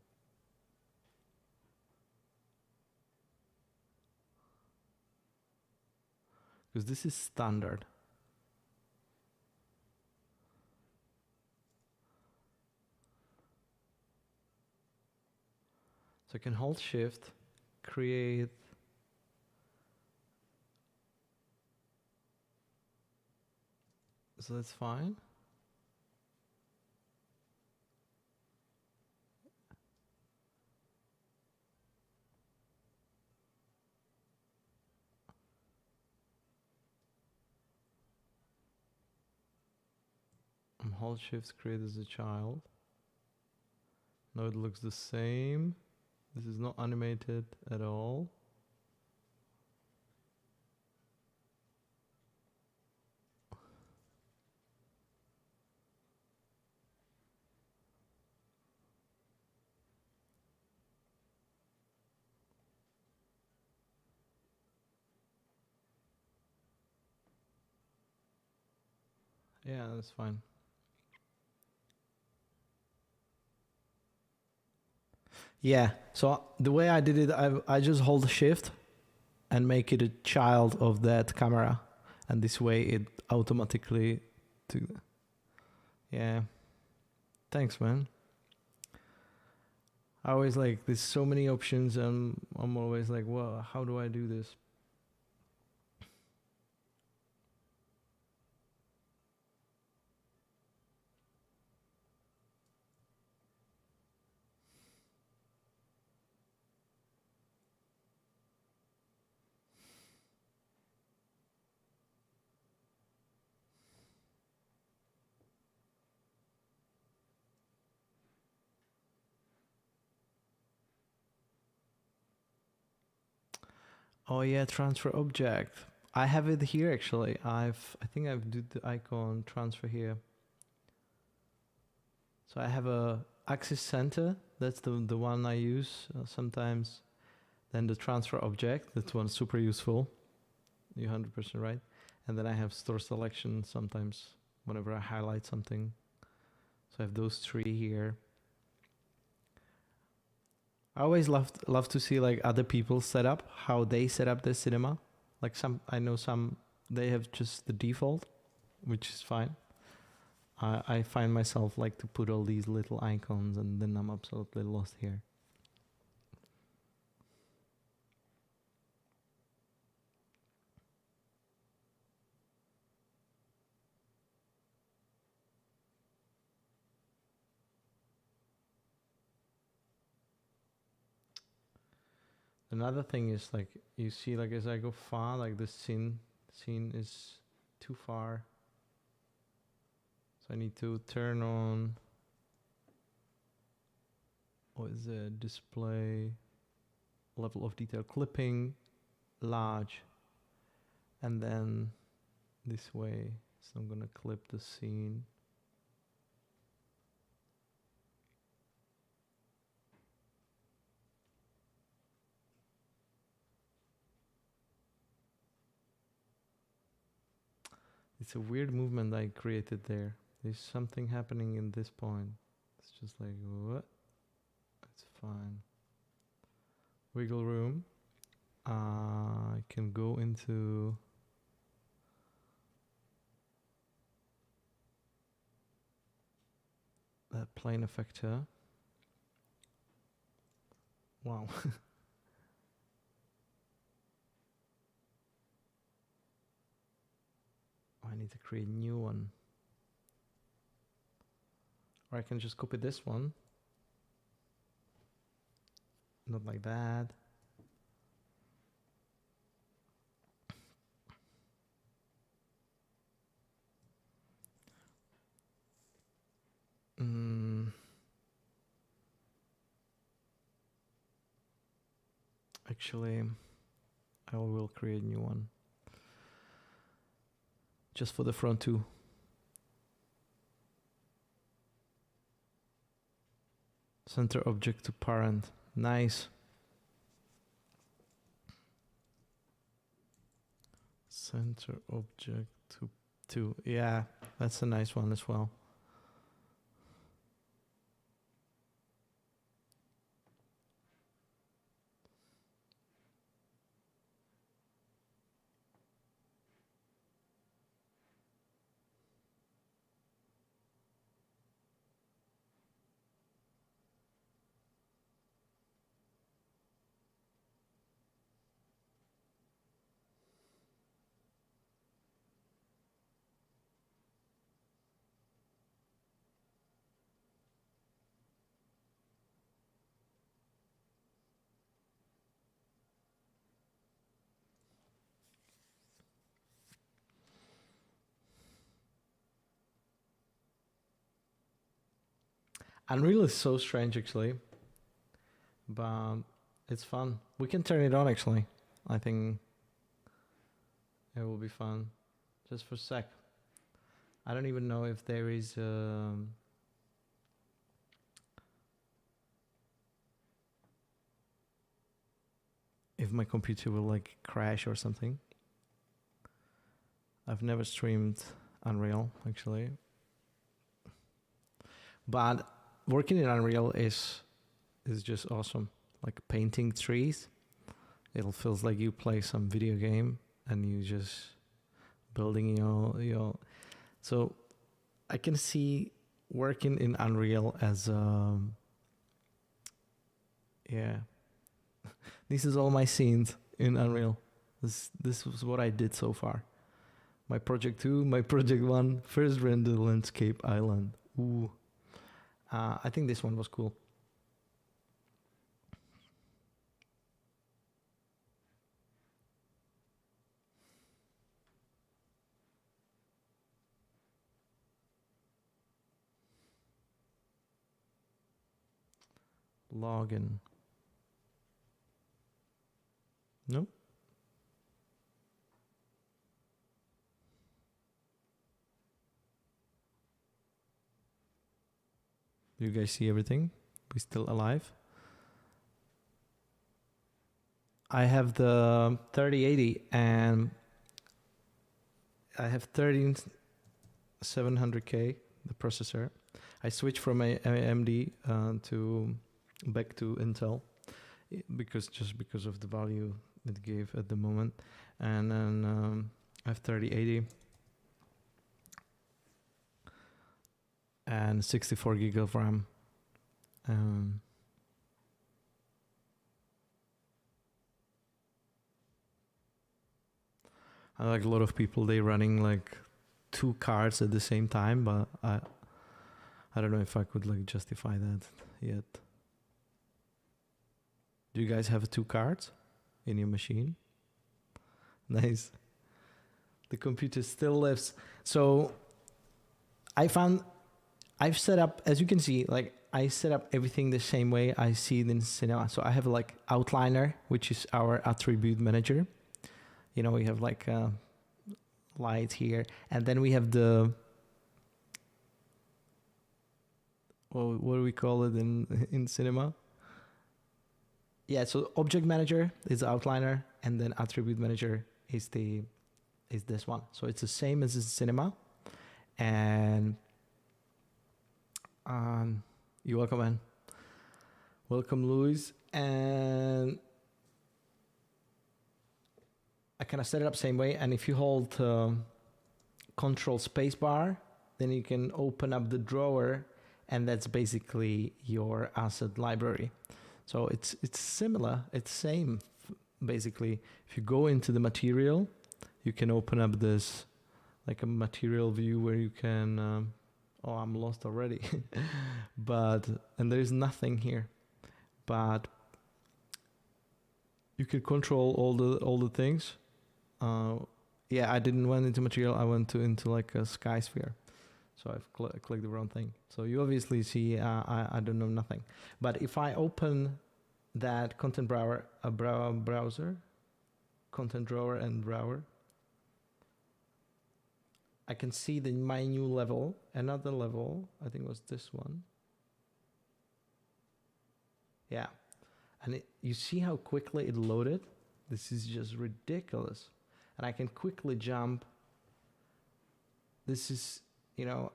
Because this is standard. So I can hold shift, create. So that's fine. Hold shift, create as a child. Now it looks the same. This is not animated at all. Yeah, that's fine. Yeah, so the way I did it, I just hold shift and make it a child of that camera. And this way it automatically yeah. Thanks, man. I always like, there's so many options and I'm always like, well, how do I do this? Oh yeah, transfer object. I have it here actually. I think I've did the icon transfer here. So I have a axis center That's the one I use sometimes. Then the transfer object, that one's super useful. You're 100% right. And then I have store selection sometimes whenever I highlight something. So I have those three here. I always love to see like other people's setup, how they set up their cinema. Like I know some, they have just the default, which is fine. I find myself like to put all these little icons and then I'm absolutely lost here. Another thing is like, you see like as I go far, like the scene is too far. So I need to turn on, what is it, display, level of detail, clipping, large. And then this way, so I'm gonna clip the scene. It's a weird movement I created there. There's something happening in this point. It's just like, what? It's fine. Wiggle room. I can go into that plane effector. Wow. I need to create a new one. Or I can just copy this one. Not like that. Actually, I will create a new one. Just for the front too. Center object to parent. Nice. Center object to. Yeah, that's a nice one as well. Unreal is so strange actually, but it's fun. We can turn it on actually. I think it will be fun. Just for a sec. I don't even know if there is if my computer will like crash or something. I've never streamed Unreal actually. But working in Unreal is just awesome. Like painting trees, it feels like you play some video game and you just building your. So I can see working in Unreal as yeah. This is all my scenes in Unreal. This was what I did so far. My project 2, my project 1, first render landscape island. Ooh. I think this one was cool. Login. Nope. Do you guys see everything? we're still alive. I have the 3080 and I have 13700K, the processor. I switched from AMD to back to Intel because of the value it gave at the moment. And then I have 3080 and 64 gig of RAM. I like a lot of people, they running like 2 cards at the same time, but I don't know if I could like justify that yet. Do you guys have 2 cards in your machine? Nice. The computer still lives. So I've set up, as you can see, like I set up everything the same way I see it in Cinema. So I have like outliner, which is our attribute manager. You know, we have like a light here, and then we have the, what do we call it in Cinema? Yeah, so object manager is the outliner, and then attribute manager is this one. So it's the same as in Cinema. And you're welcome, man. Welcome, Luis. And I kind of set it up same way, and if you hold Control Spacebar, then you can open up the drawer, and that's basically your asset library. So it's similar, it's same basically. If you go into the material, you can open up this like a material view where you can. Oh, I'm lost already. And there's nothing here, but you can control all the things. Yeah, I didn't went into material. I went into like a sky sphere. So I've clicked the wrong thing. So you obviously see I don't know nothing. But if I open that content browser, content drawer and drawer, I can see my new level, another level. I think it was this one. Yeah, and you see how quickly it loaded. This is just ridiculous. And I can quickly jump. This is, you know,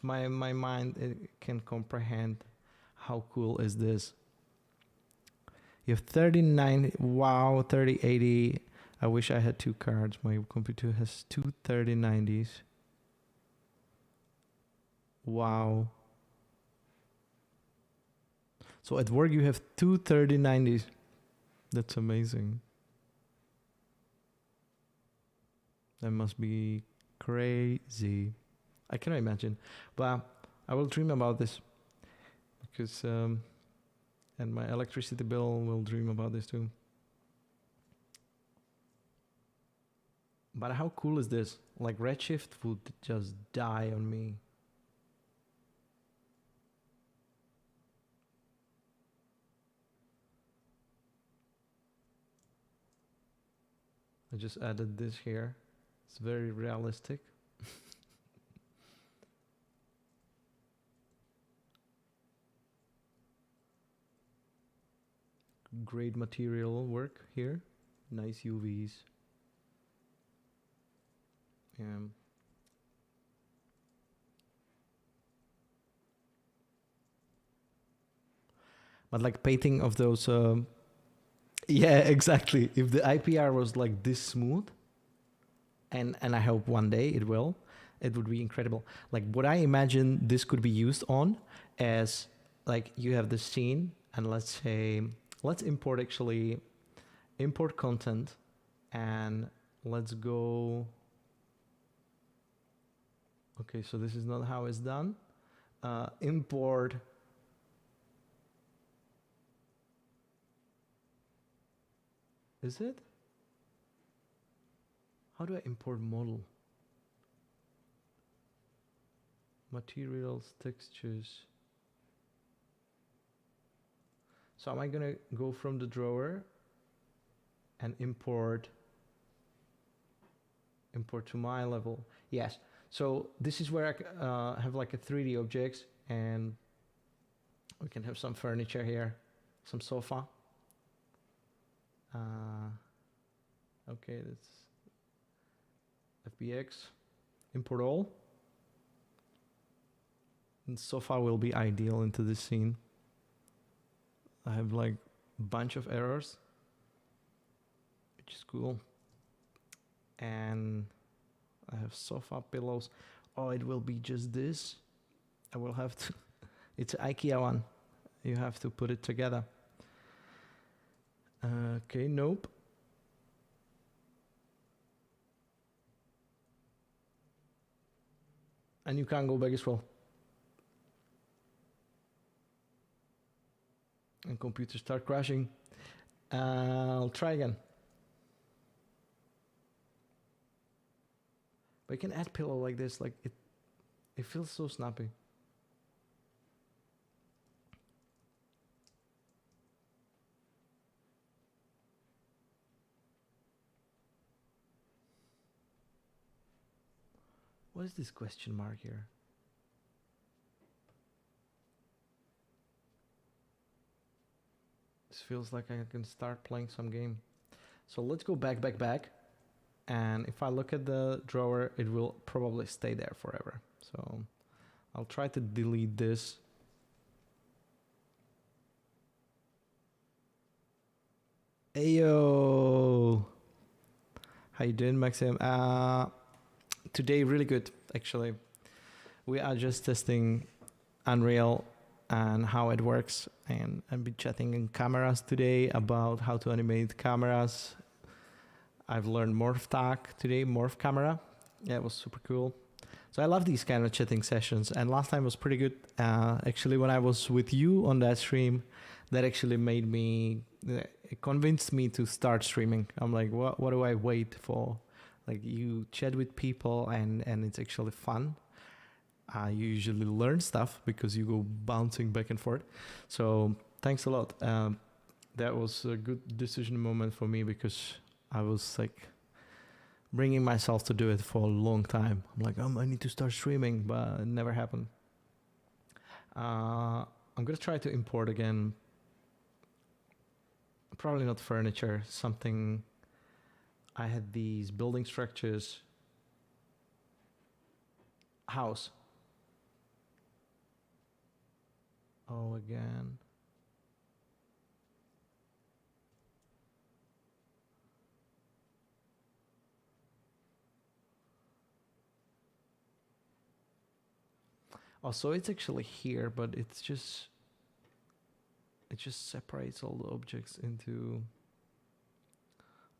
my mind, it can comprehend how cool is this. You have 39, wow, 3080. I wish I had 2 cards. My computer has 2 3090s. Wow. So at work you have 2 3090s. That's amazing. That must be crazy. I cannot imagine. But I will dream about this. Because, and my electricity bill will dream about this too. But how cool is this? Like Redshift would just die on me. I just added this here. It's very realistic. Great material work here. Nice UVs. Yeah. But like painting of those yeah, exactly. If the IPR was like this smooth, and I hope one day it will, it would be incredible. Like what I imagine this could be used on as like you have the scene, and let's say let's import content, and let's go. Okay, so this is not how it's done. Import. Is it? How do I import model? Materials, textures. So am I gonna go from the drawer and import to my level? Yes. So this is where I have like a 3D objects, and We can have some furniture here, some sofa. Okay, that's FBX. Import all. And sofa will be ideal into this scene. I have like a bunch of errors, which is cool. And I have sofa pillows. Oh, it will be just this. I will have to. It's an IKEA one. You have to put it together. Okay, nope. And you can't go back as well. And computers start crashing. I'll try again. But you can add pillow like this, like it feels so snappy. What is this question mark here? This feels like I can start playing some game. So let's go back. And if I look at the drawer, it will probably stay there forever. So I'll try to delete this. Ayo! How you doing, Maxim? Today, really good, actually. We are just testing Unreal and how it works. And I've been chatting in cameras today about how to animate cameras. I've learned Morph Tag today, Morph Camera. Yeah, it was super cool. So I love these kind of chatting sessions. And last time was pretty good. Actually, when I was with you on that stream, that actually made me, it convinced me to start streaming. I'm like, what do I wait for? Like, you chat with people and it's actually fun. You usually learn stuff because you go bouncing back and forth. So thanks a lot. That was a good decision moment for me because I was like bringing myself to do it for a long time. I'm like, I need to start streaming, but it never happened. I'm going to try to import again. Probably not furniture, something. I had these building structures. House. Oh, again. Oh, so it's actually here, but it just separates all the objects into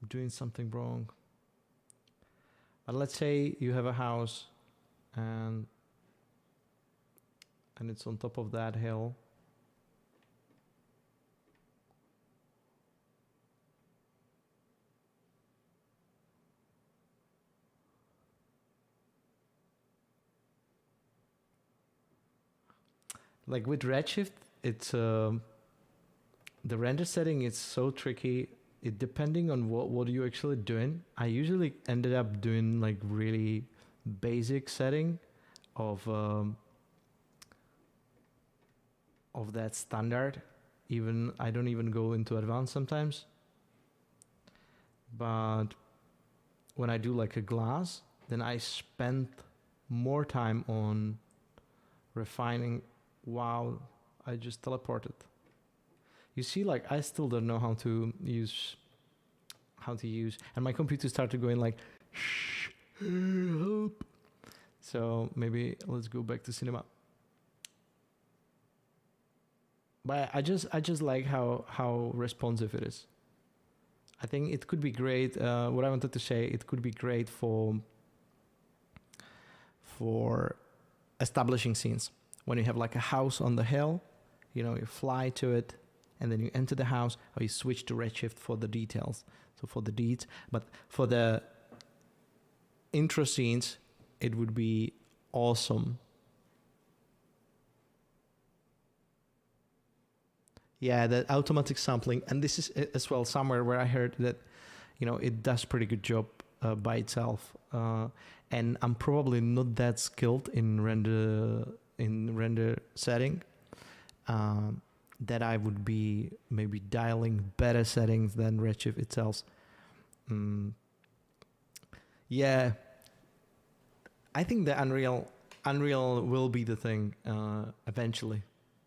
doing something wrong. But let's say you have a house and it's on top of that hill. Like with Redshift, it's the render setting is so tricky. It depending on what you're actually doing. I usually ended up doing like really basic setting of that standard. Even I don't even go into advanced sometimes. But when I do like a glass, then I spend more time on refining. Wow, I just teleported. You see, like I still don't know how to use, and my computer started going like, shh, help. So maybe let's go back to cinema. But I just like how responsive it is. I think it could be great. What I wanted to say, it could be great for establishing scenes. When you have like a house on the hill, you know, you fly to it and then you enter the house, or you switch to Redshift for the details. So for the deeds, but for the intro scenes, it would be awesome. Yeah, the automatic sampling. And this is as well somewhere where I heard that, you know, it does pretty good job by itself. And I'm probably not that skilled in render setting. that I would be maybe dialing better settings than Redshift itself. Yeah, I think the Unreal will be the thing eventually,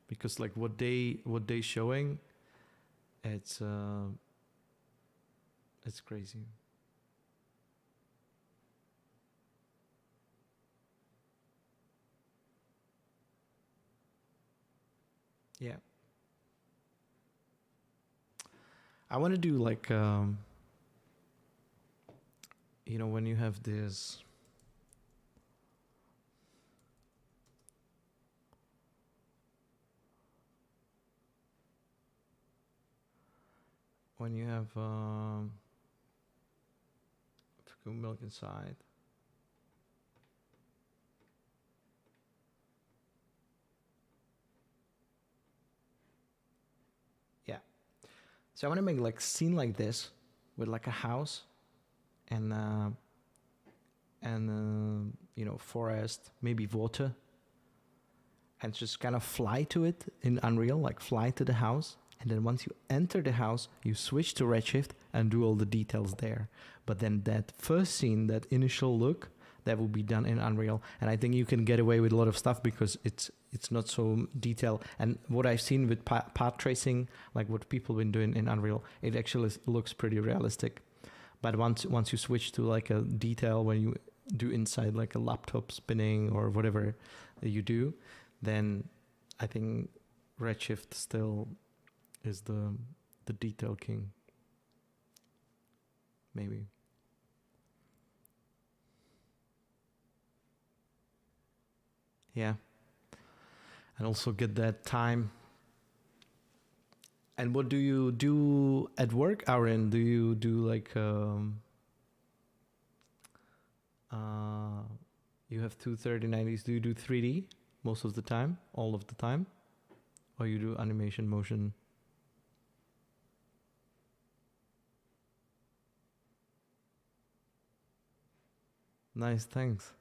because like what they showing, it's crazy. Yeah, I want to do like when you have this. When you have milk inside. Yeah. So I want to make like scene like this with like a house and forest, maybe water, and just kind of fly to it in Unreal, like fly to the house. And then once you enter the house, you switch to Redshift and do all the details there. But then that first scene, that initial look, that will be done in Unreal. And I think you can get away with a lot of stuff because it's not so detailed. And what I've seen with path tracing, like what people have been doing in Unreal, it actually looks pretty realistic. But once you switch to like a detail when you do inside like a laptop spinning or whatever you do, then I think Redshift still is the detail king. Maybe. Yeah. And also get that time. And what do you do at work, Aaron? Do you do like you have two 3090s. Do you do 3D most of the time, all of the time? Or you do animation, motion? Nice, thanks.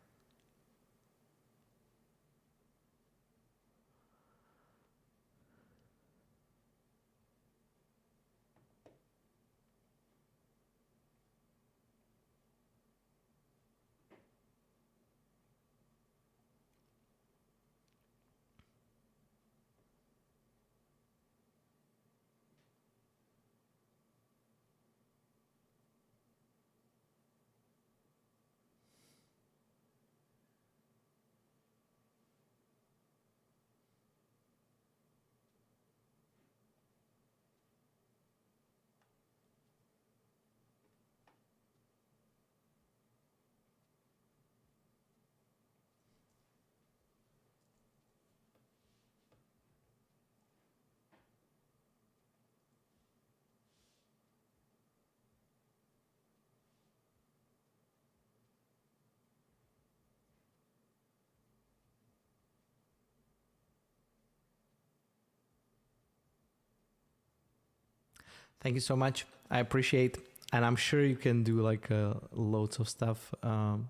Thank you so much. I appreciate, and I'm sure you can do like loads of stuff,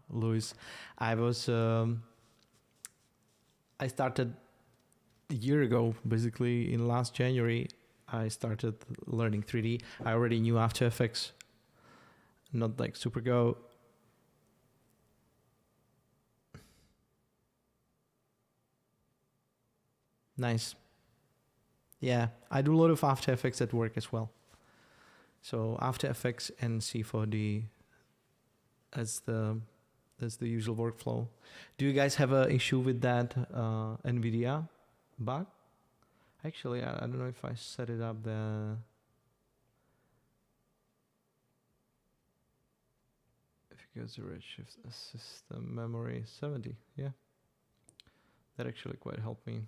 Luis. I started a year ago, basically in last January. I started learning 3D. I already knew After Effects, not like Super Go. Nice. Yeah, I do a lot of After Effects at work as well. So After Effects and C4D as the usual workflow. Do you guys have an issue with that NVIDIA bug? Actually, I don't know if I set it up there. If it goes to Redshift system memory 70, yeah. That actually quite helped me.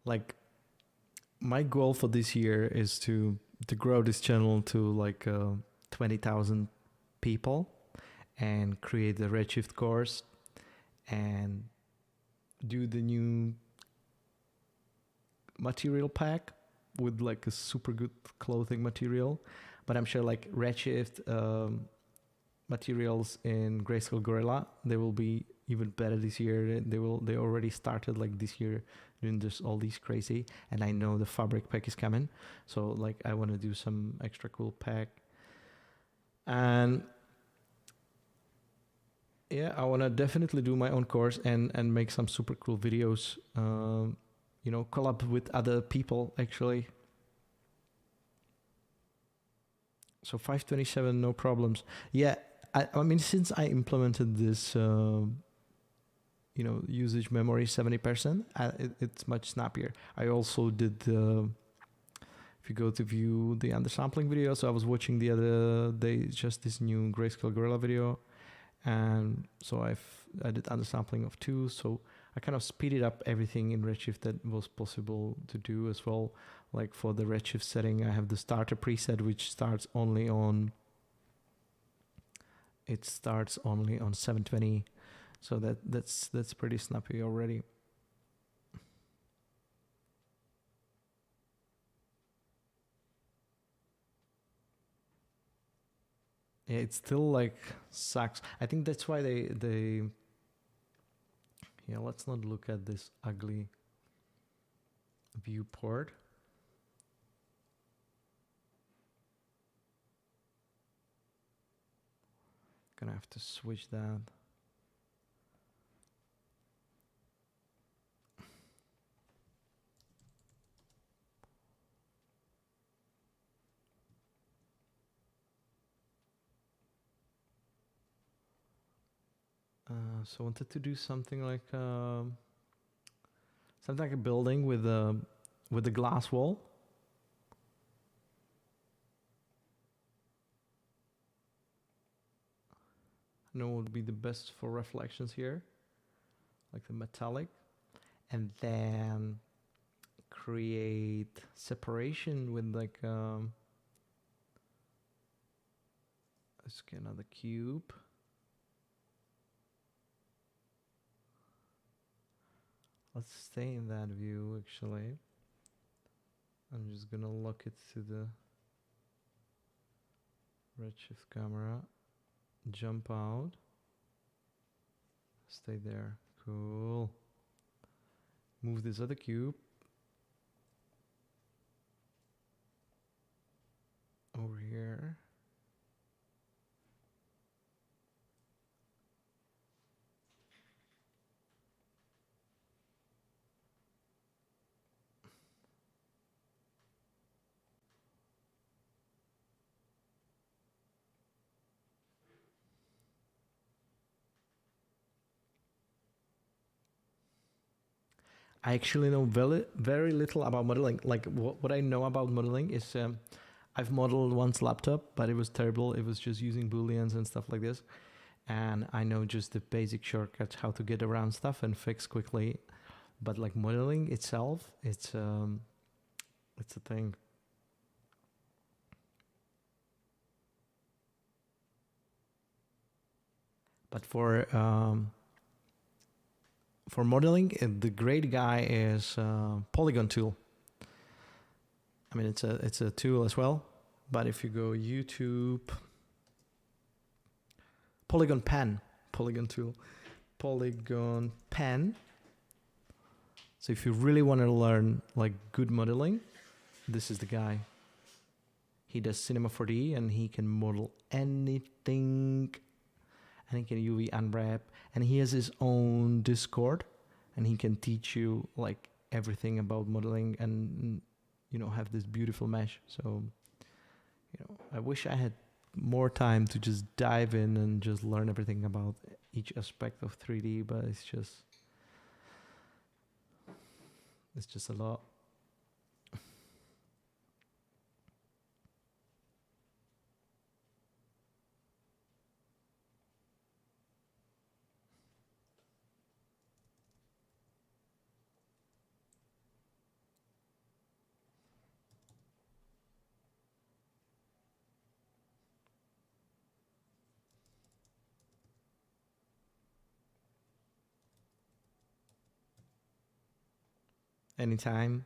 like my goal for this year is to grow this channel to like 20,000 people and create the Redshift course and do the new material pack with like a super good clothing material. But I'm sure like Redshift materials in Grayscale Gorilla, they will be even better this year. They already started like this year doing just all these crazy, and I know the fabric pack is coming, so like I want to do some extra cool pack. And yeah, I want to definitely do my own course and make some super cool videos, you know, collab with other people actually. So 527, no problems. Yeah, I mean, since I implemented this, you know, usage memory 70%, it's much snappier. I also did, if you go to view the undersampling video, so I was watching the other day just this new Grayscale Gorilla video, and so I did undersampling of 2, so I kind of speeded up everything in Redshift that was possible to do as well. Like for the Redshift setting, I have the starter preset, which starts only on 720, so that's pretty snappy already. Yeah, it still like sucks. I think that's why they yeah, let's not look at this ugly viewport. Gonna have to switch that. So I wanted to do something like a building with a glass wall. I know what would be the best for reflections here, like the metallic, and then create separation with like let's get another cube. Let's stay in that view actually. I'm just gonna lock it to the Redshift camera, jump out, stay there, cool. Move this other cube over here. I actually know very little about modeling. Like what I know about modeling is I've modeled once laptop, but it was terrible. It was just using booleans and stuff like this. And I know just the basic shortcuts, how to get around stuff and fix quickly. But like modeling itself, it's a thing. But for modeling, the great guy is Polygon tool. I mean, it's a tool as well. But if you go YouTube, Polygon pen, Polygon tool, Polygon pen. So if you really want to learn like good modeling, this is the guy. He does Cinema 4D and he can model anything, and he can UV unwrap, and he has his own Discord, and he can teach you like everything about modeling and, you know, have this beautiful mesh. So, you know, I wish I had more time to just dive in and just learn everything about each aspect of 3D, but it's just a lot. anytime.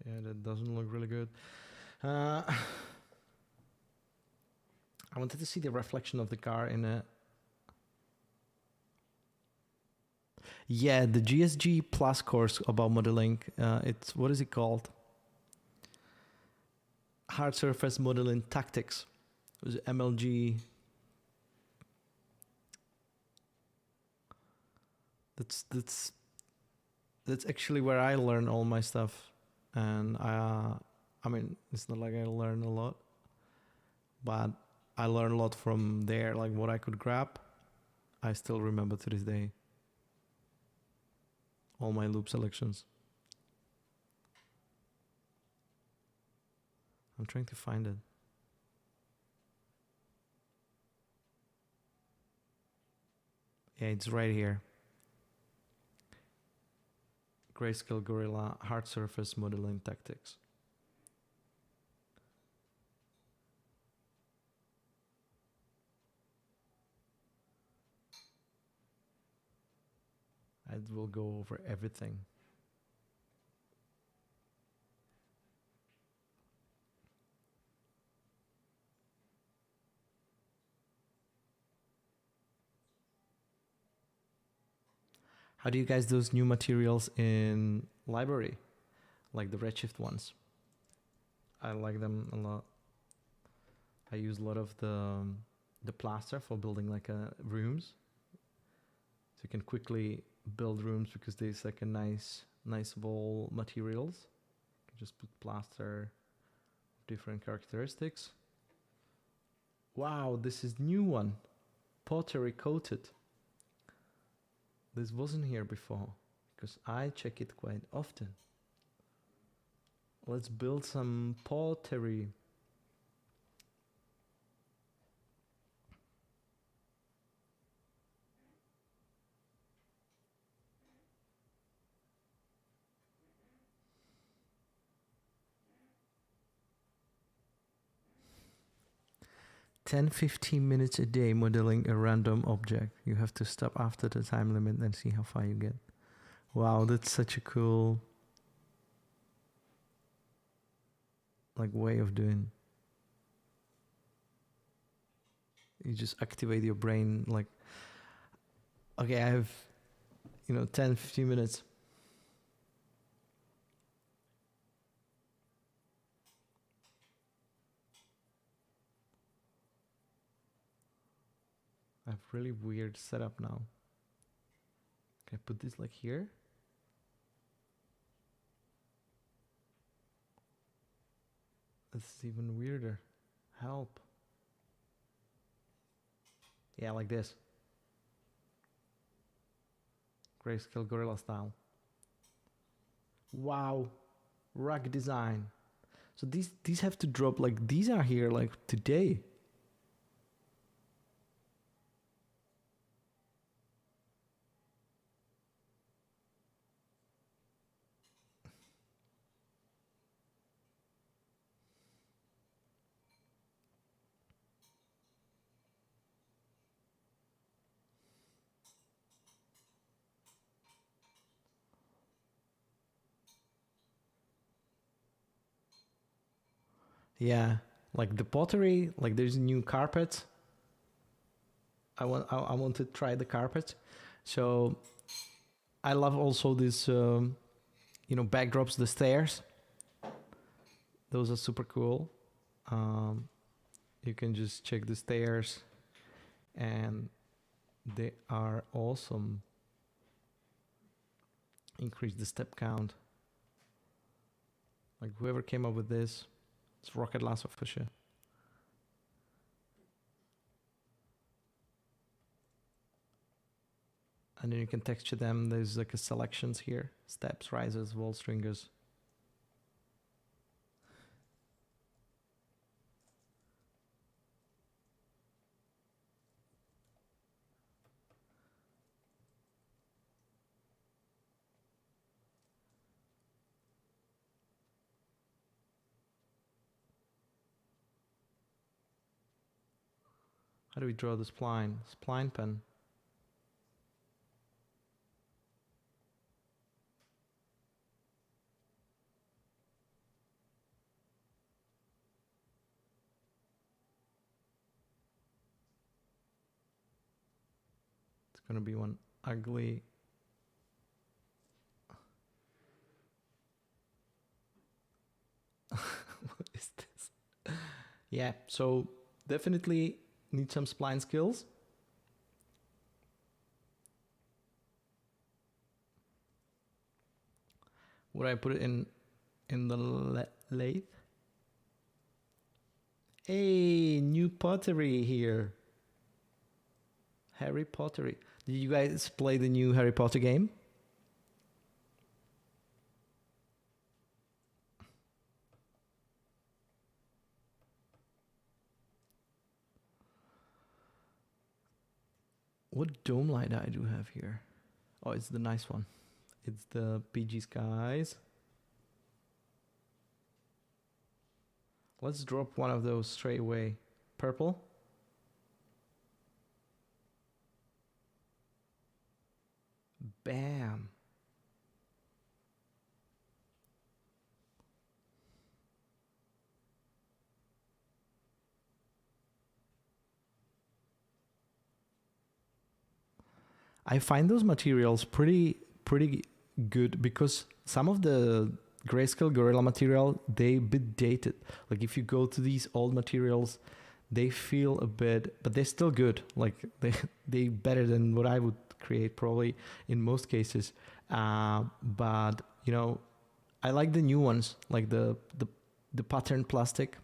Yeah, that doesn't look really good. I wanted to see the reflection of the car in a... Yeah, the GSG Plus course about modeling. It's, what is it called? Hard Surface Modeling Tactics. It was MLG. That's actually where I learn all my stuff. And I mean, it's not like I learn a lot, but I learned a lot from there, like what I could grab. I still remember to this day all my loop selections. I'm trying to find it. Yeah, it's right here. Grayscale Gorilla Hard Surface Modeling Tactics. I will go over everything. How do you guys do those new materials in library, like the Redshift ones? I like them a lot. I use a lot of the plaster for building like rooms. So you can quickly build rooms because there's like a nice wall materials. You can just put plaster, different characteristics. Wow, this is new one. Pottery coated. This wasn't here before because I check it quite often. Let's build some pottery. $10-15 minutes a day modeling a random object. You have to stop after the time limit and see how far you get. Wow, that's such a cool like way of doing. You just activate your brain like, okay, I have 10-15 minutes. I have really weird setup now. Can I put this like here? This is even weirder. Help. Yeah, like this. Grayscale Gorilla style. Wow. Rack design. So these have to drop, like these are here like today. Yeah, like the pottery, like there's a new carpet. I want to try the carpet. So I love also this backdrops, the stairs. Those are super cool. You can just check the stairs, and they are awesome. Increase the step count. Like whoever came up with this, it's rocket lasso for sure. And then you can texture them. There's like a selections here. Steps, rises, wall stringers. How do we draw the spline? Spline pen. It's going to be one ugly. What is this? Yeah, so definitely need some spline skills. Would I put it in the lathe? Hey, new pottery here. Harry Pottery. Did you guys play the new Harry Potter game? What dome light I do have here? Oh, it's the nice one. It's the PG Skies. Let's drop one of those straight away. Purple. Bam. I find those materials pretty good because some of the grayscale gorilla material, they a bit dated. Like if you go to these old materials, they feel a bit, but they're still good. Like they better than what I would create probably in most cases. But you know, I like the new ones, like the pattern plastic.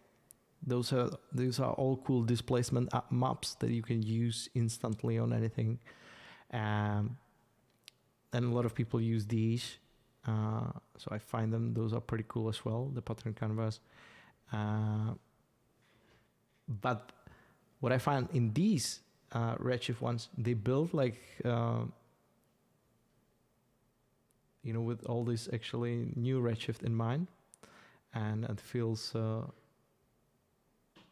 Those are all cool displacement maps that you can use instantly on anything. And a lot of people use these. So I find those are pretty cool as well, the pattern canvas. But what I find in these Redshift ones, they build like, you know, with all this actually new Redshift in mind. And it feels, I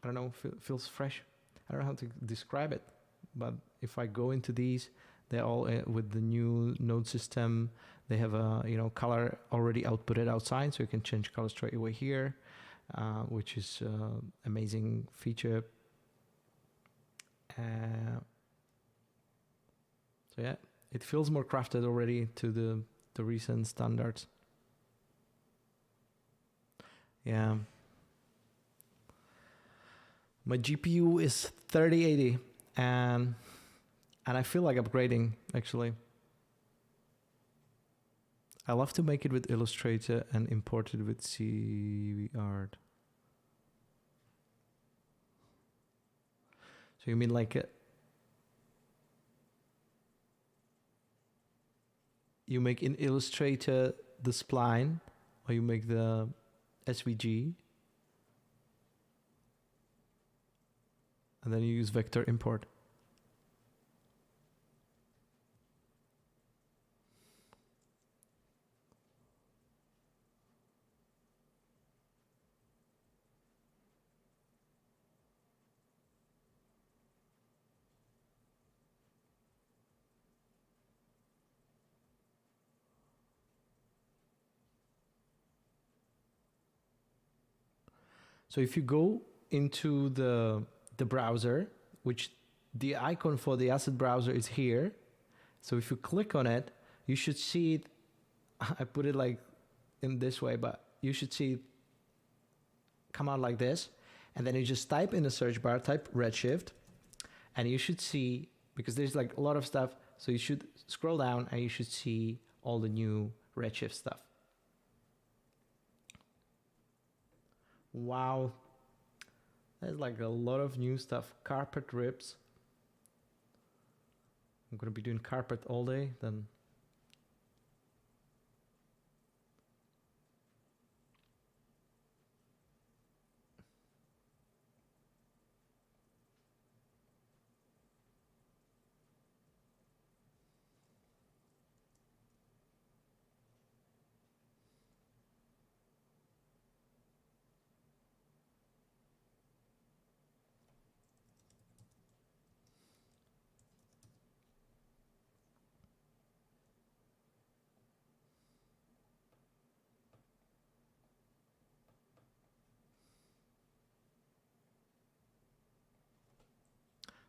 don't know, feels fresh. I don't know how to describe it. But if I go into these, they're all with the new node system. They have a color already outputted outside, so you can change color straight away here, which is amazing feature. So yeah, it feels more crafted already to the recent standards. Yeah. My GPU is 3080 and I feel like upgrading, actually. I love to make it with Illustrator and import it with CVArt. So you mean like you make in Illustrator the spline, or you make the SVG, and then you use vector import? So if you go into the browser, which the icon for the asset browser is here. So if you click on it, you should see it. I put it like in this way, but you should see it come out like this. And then you just type in the search bar, type Redshift, and you should see, because there's like a lot of stuff, so you should scroll down and you should see all the new Redshift stuff. Wow, there's like a lot of new stuff. Carpet rips. I'm gonna be doing carpet all day then.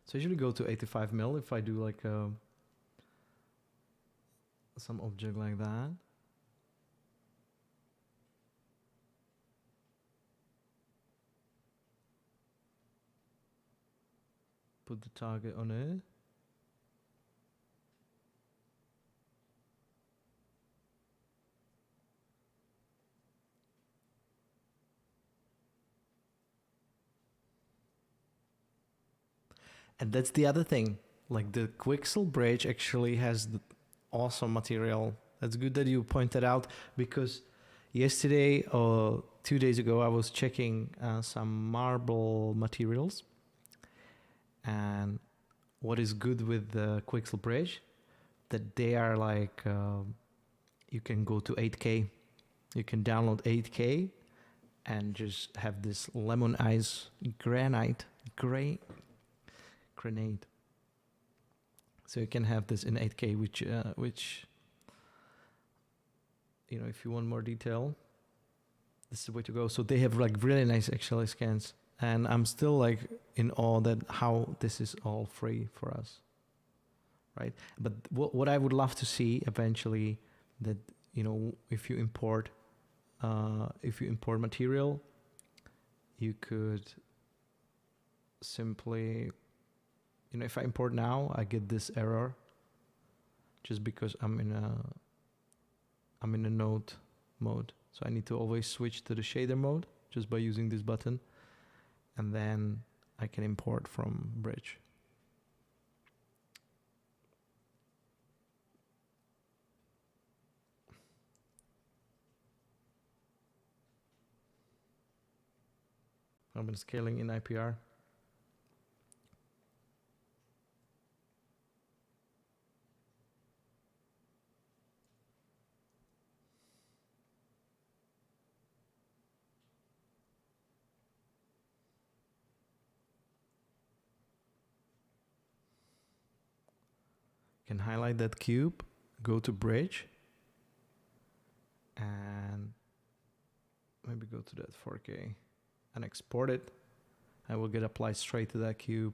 So I usually go to 85 mil if I do like some object like that. Put the target on it. And that's the other thing. Like the Quixel bridge actually has the awesome material. That's good that you pointed out, because yesterday or 2 days ago I was checking some marble materials. And what is good with the Quixel bridge, that they are like, you can go to 8K. You can download 8K and just have this lemon ice granite. So you can have this in 8K, which you know, if you want more detail, this is the way to go. So they have like really nice actually scans, and I'm still like in awe that how this is all free for us, right? But what I would love to see eventually, that, you know, if you import material, you could simply, you know, if I import now, I get this error just because I'm in a node mode. So I need to always switch to the shader mode just by using this button, and then I can import from Bridge. I'm scaling in IPR. Can highlight that cube, go to Bridge, and maybe go to that 4K and export it. I will get applied straight to that cube.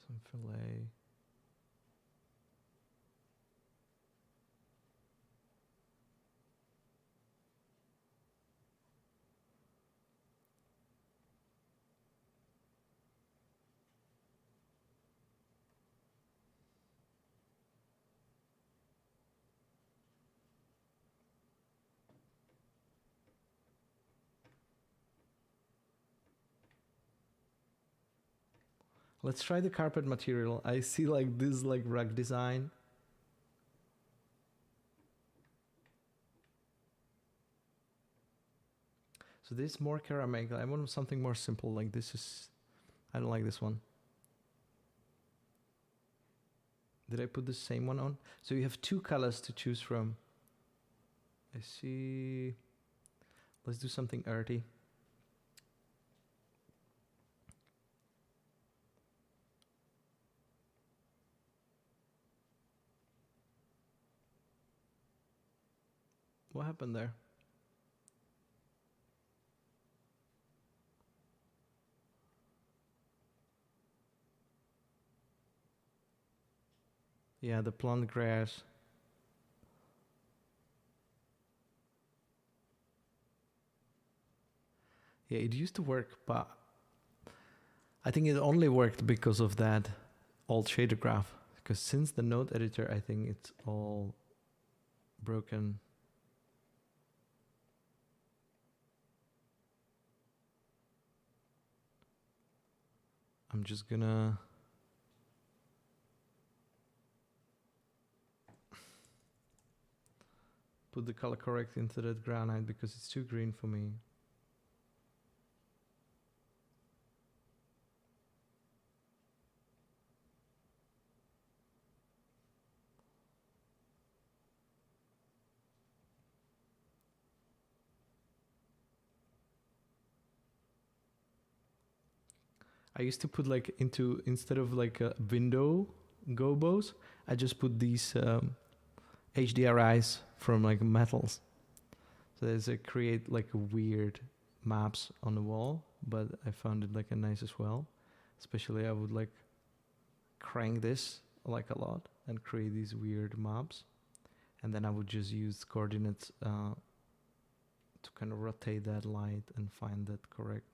Some fillet. Let's try the carpet material. I see like this like rug design. So this is more ceramic. I want something more simple. Like this is, I don't like this one. Did I put the same one on? So you have two colors to choose from. I see. Let's do something earthy. What happened there? Yeah, the plant grass. Yeah, it used to work, but I think it only worked because of that old shader graph. Because since the node editor, I think it's all broken. I'm just gonna put the color correct into that granite because it's too green for me. I used to put like instead of like a window gobos, I just put these HDRIs from like metals. So there's create like a weird maps on the wall, but I found it like a nice as well. Especially I would like crank this like a lot and create these weird maps. And then I would just use coordinates to kind of rotate that light and find that correct.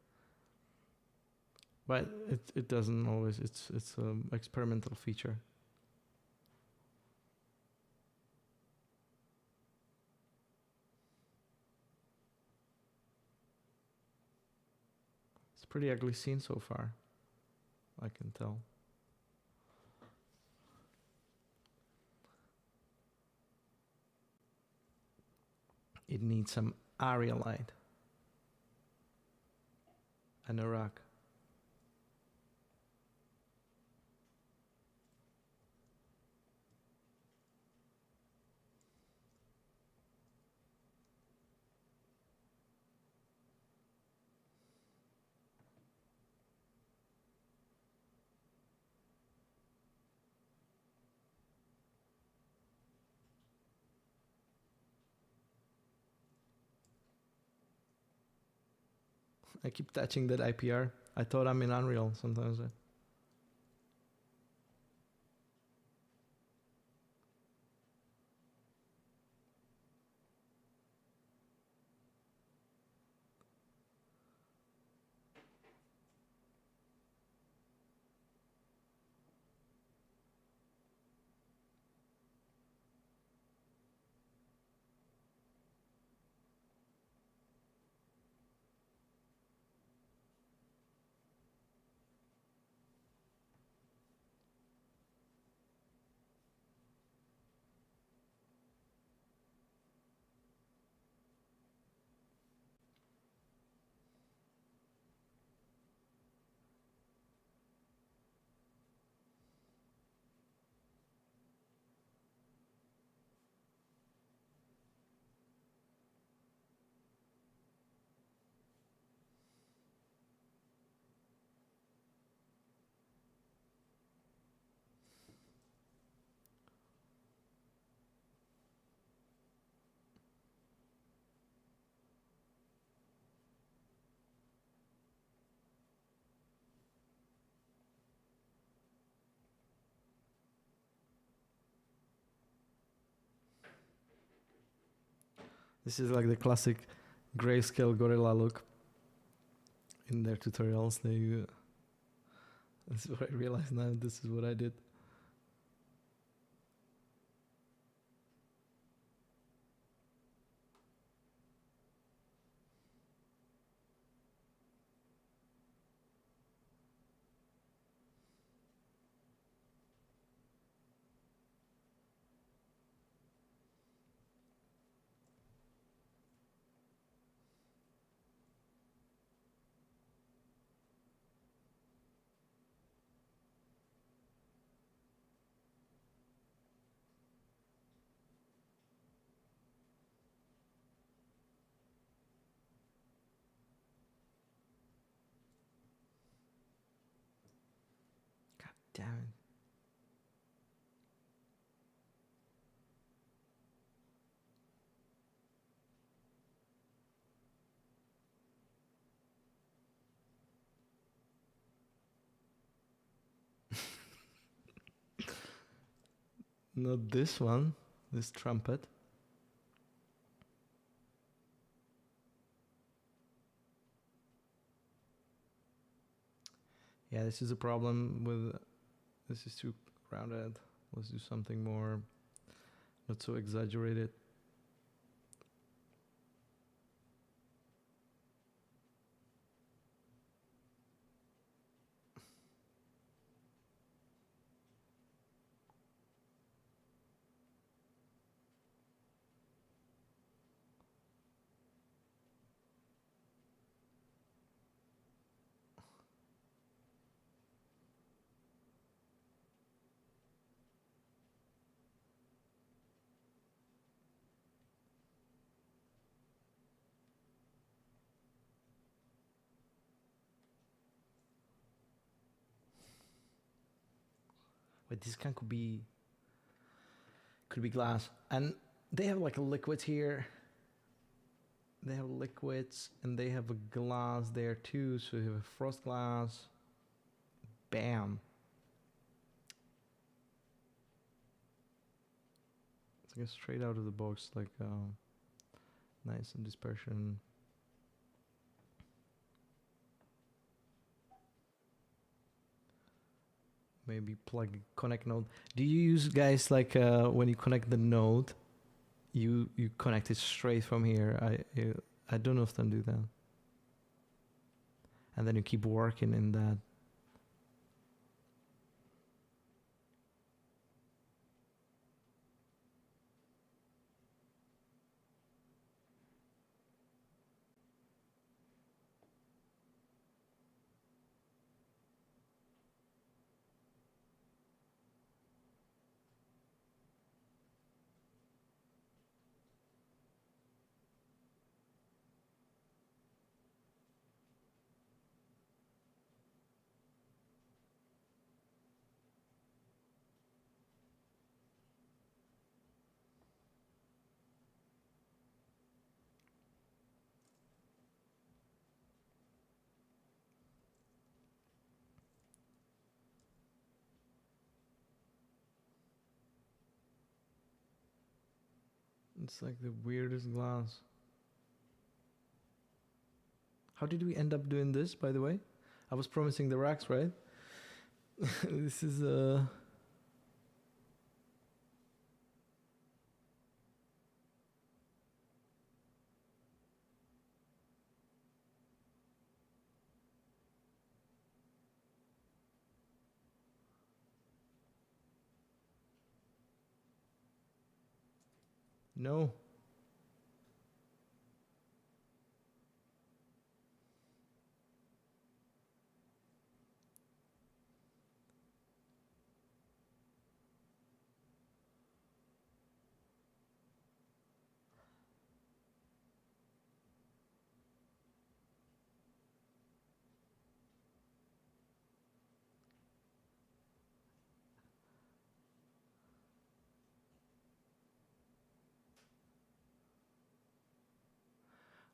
But it doesn't always, it's an experimental feature. It's a pretty ugly scene so far, I can tell. It needs some area light and a rock. I keep touching that IPR. I thought I'm in Unreal sometimes. This is like the classic grayscale gorilla look in their tutorials. This is what I realize now. This is what I did. God damn it. Not this one, this trumpet. Yeah, this is a problem with, this is too rounded. Let's do something more, not so exaggerated. Wait, this can could be glass, and they have like a liquid here. They have liquids and they have a glass there too. So you have a frost glass. Bam. It's like straight out of the box, like nice and dispersion. Maybe plug connect node. Do you use, guys, like when you connect the node, you connect it straight from here? I don't often do that. And then you keep working in that. It's like the weirdest glass. How did we end up doing this, by the way? I was promising the racks, right? This is no.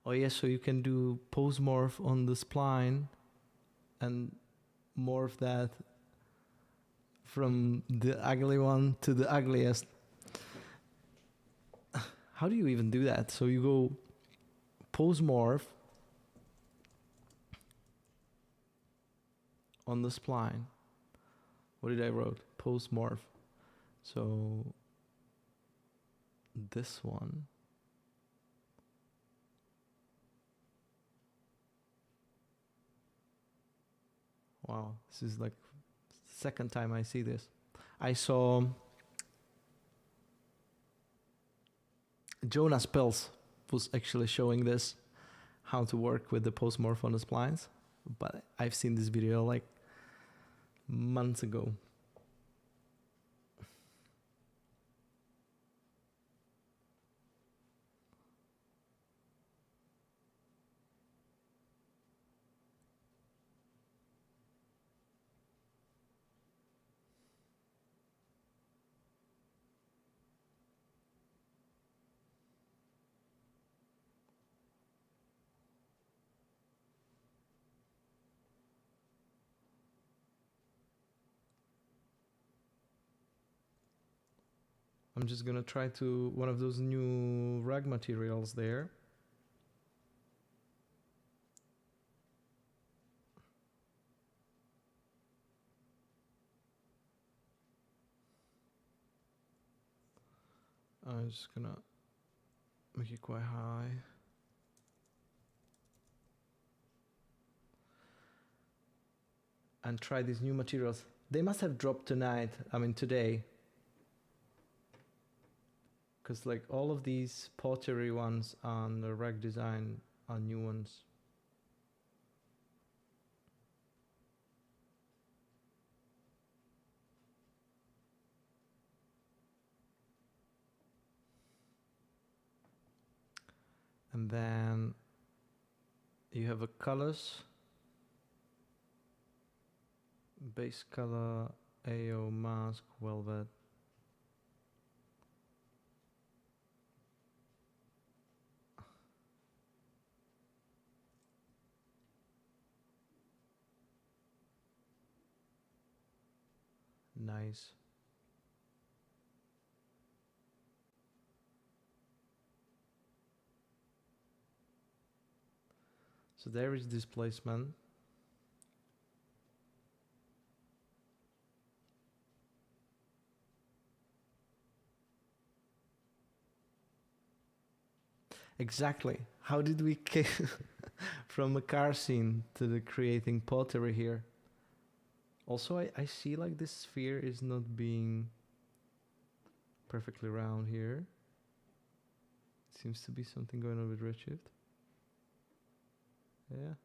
Oh yeah, so you can do pose morph on the spline and morph that from the ugly one to the ugliest. How do you even do that? So you go pose morph on the spline. What did I wrote? Pose morph. So this one. Wow, this is like second time I see this. I saw Jonas Pels was actually showing this, how to work with the post morph on the splines, but I've seen this video like months ago. I'm just gonna try to one of those new rag materials there. I'm just gonna make it quite high. And try these new materials. They must have dropped tonight, I mean today. Because like all of these pottery ones on the rack design are new ones. And then you have a colors. Base color, AO, mask, velvet. Nice. So there is displacement. Exactly. How did we get from a car scene to the creating pottery here? Also, I see like this sphere is not being perfectly round here. Seems to be something going on with Redshift. Yeah.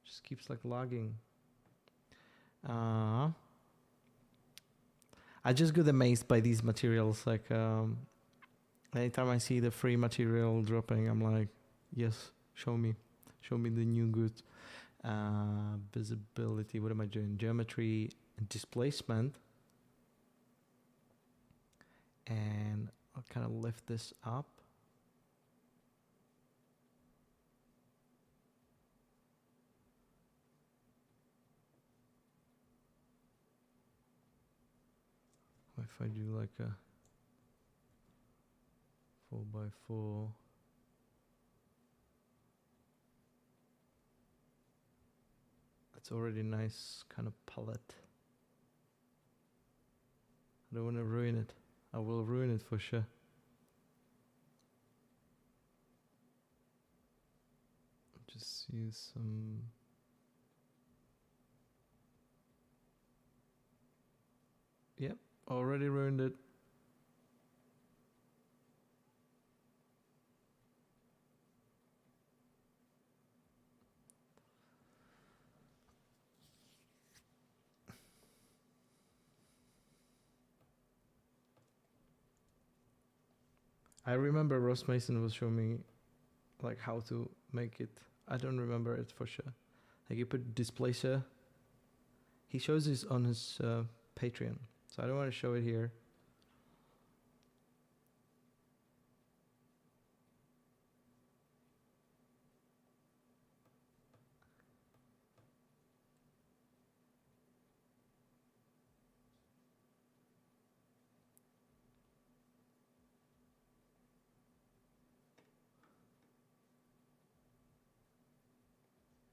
Just keeps like lagging. I just get amazed by these materials. Like anytime I see the free material dropping, I'm like, yes, show me the new goods. Visibility, what am I doing? Geometry and displacement. And I'll kind of lift this up. If I do like a 4x4, that's already nice kind of palette. I don't want to ruin it. I will ruin it for sure. Just use some. Yep, already ruined it. I remember Ross Mason was showing me like how to make it. I don't remember it for sure. Like you put displacer. He shows this on his Patreon, so I don't want to show it here.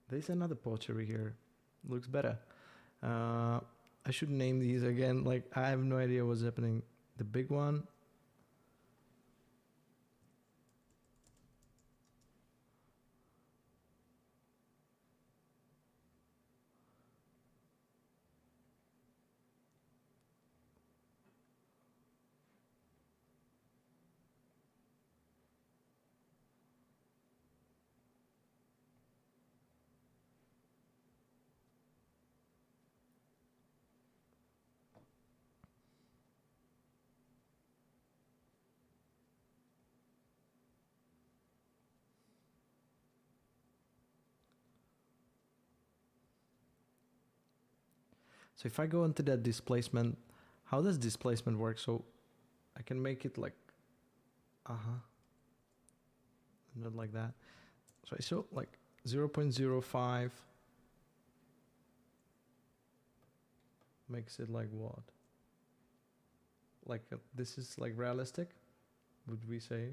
There's another pottery here. Looks better. I should name these again. Like I have no idea what's happening. The big one. So if I go into that displacement, how does displacement work? So I can make it like, not like that. So I saw like 0.05 makes it like what? Like this is like realistic, would we say?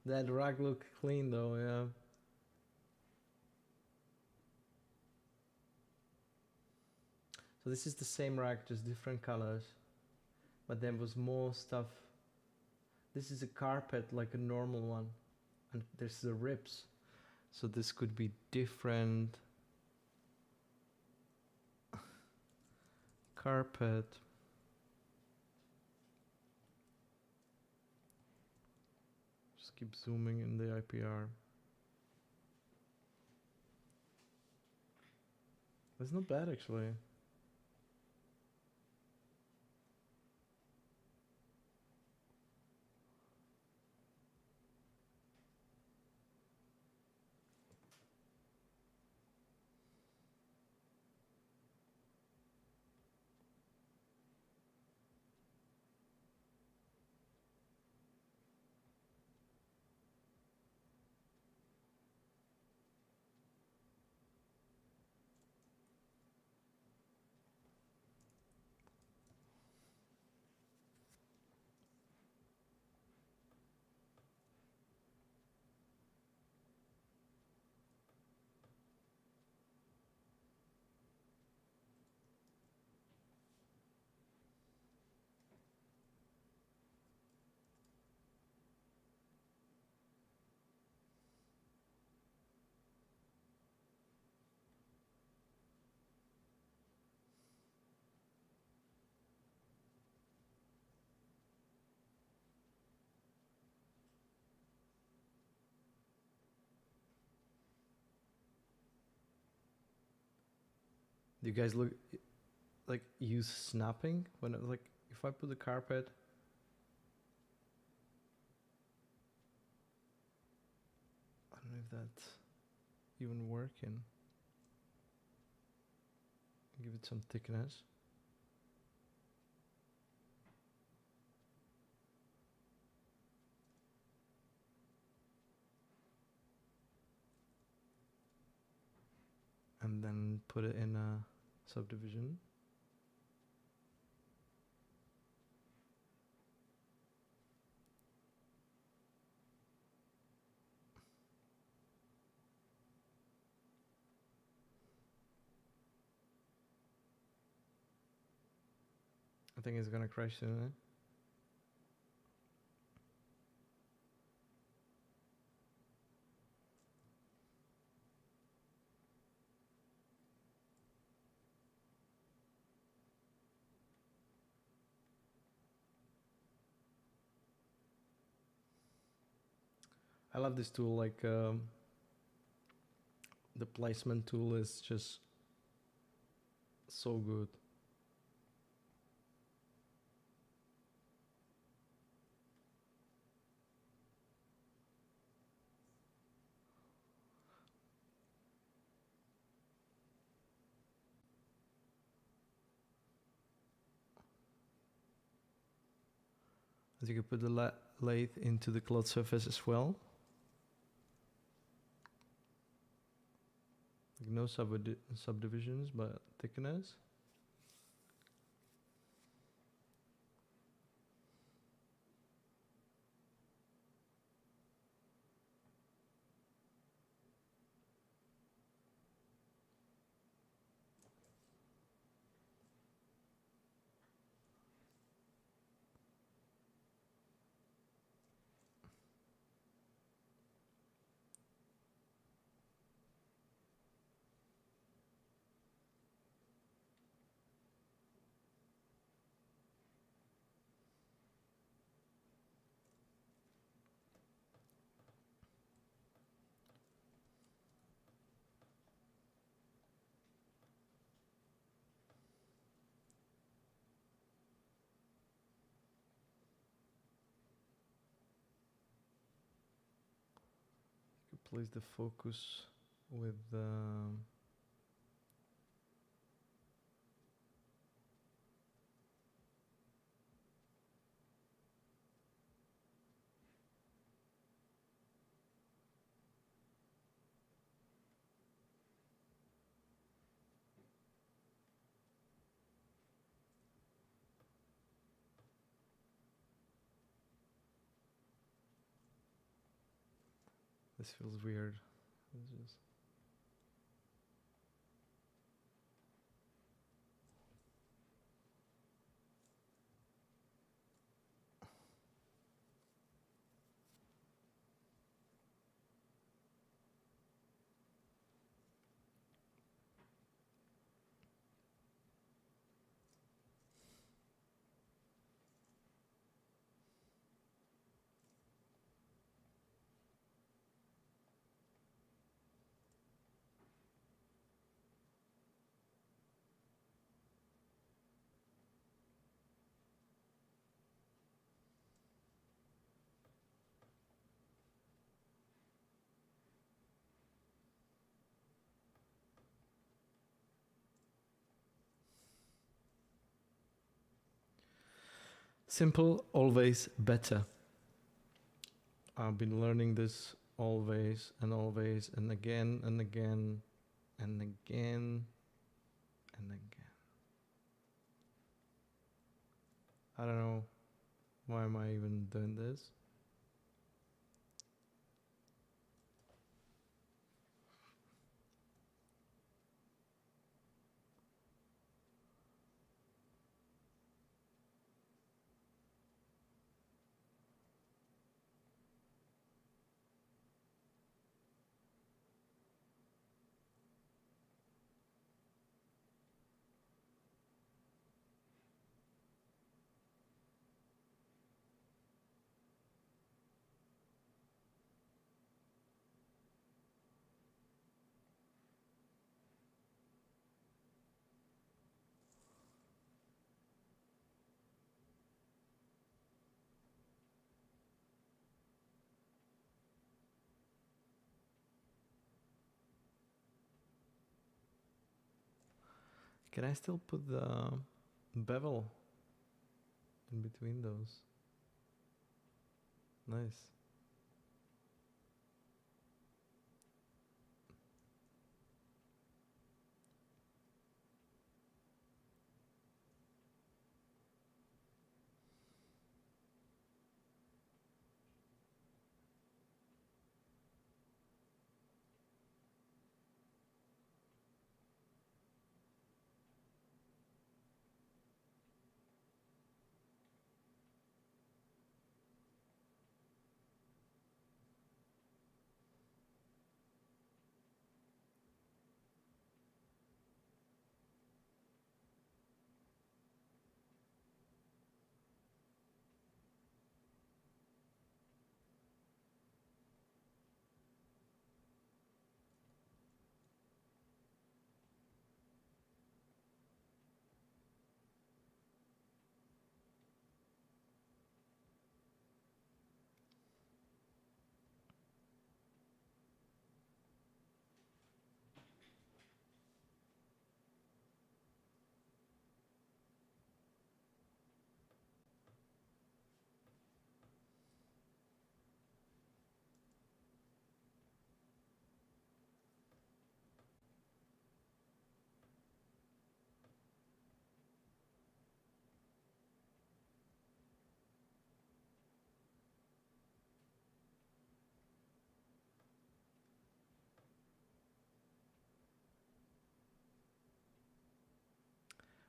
That rag look clean though, yeah. So this is the same rag, just different colors. But there was more stuff. This is a carpet, like a normal one. And there's the ribs. So this could be different. Carpet. Just keep zooming in the IPR. That's not bad actually. Do you guys look like use snapping when like if I put the carpet? I don't know if that's even working. Give it some thickness. And then put it in a subdivision. I think it's gonna crash soon, eh? I love this tool, like the placement tool is just so good. As you can put the lathe into the cloth surface as well. Like no subdivisions, but thickness. Place the focus with This feels weird. It's just simple, always better. I've been learning this always and always and again and again and again and again. I don't know why am I even doing this. Can I still put the bevel in between those? Nice.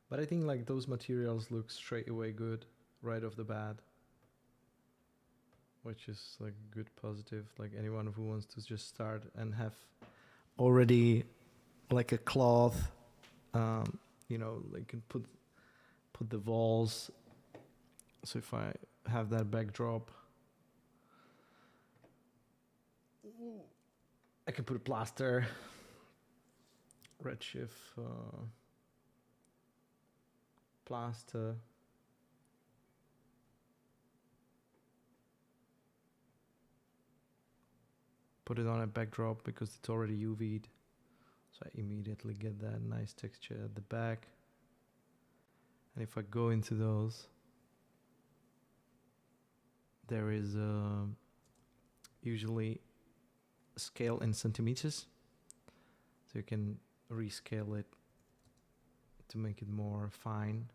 But I think like those materials look straight away good right off the bat, which is like good positive. Like anyone who wants to just start and have already like a cloth, you know, like can put the walls. So if I have that backdrop, I can put a plaster, Redshift, plaster. Put it on a backdrop because it's already UV'd. So I immediately get that nice texture at the back. And if I go into those, there is usually scale in centimeters. So you can rescale it to make it more fine,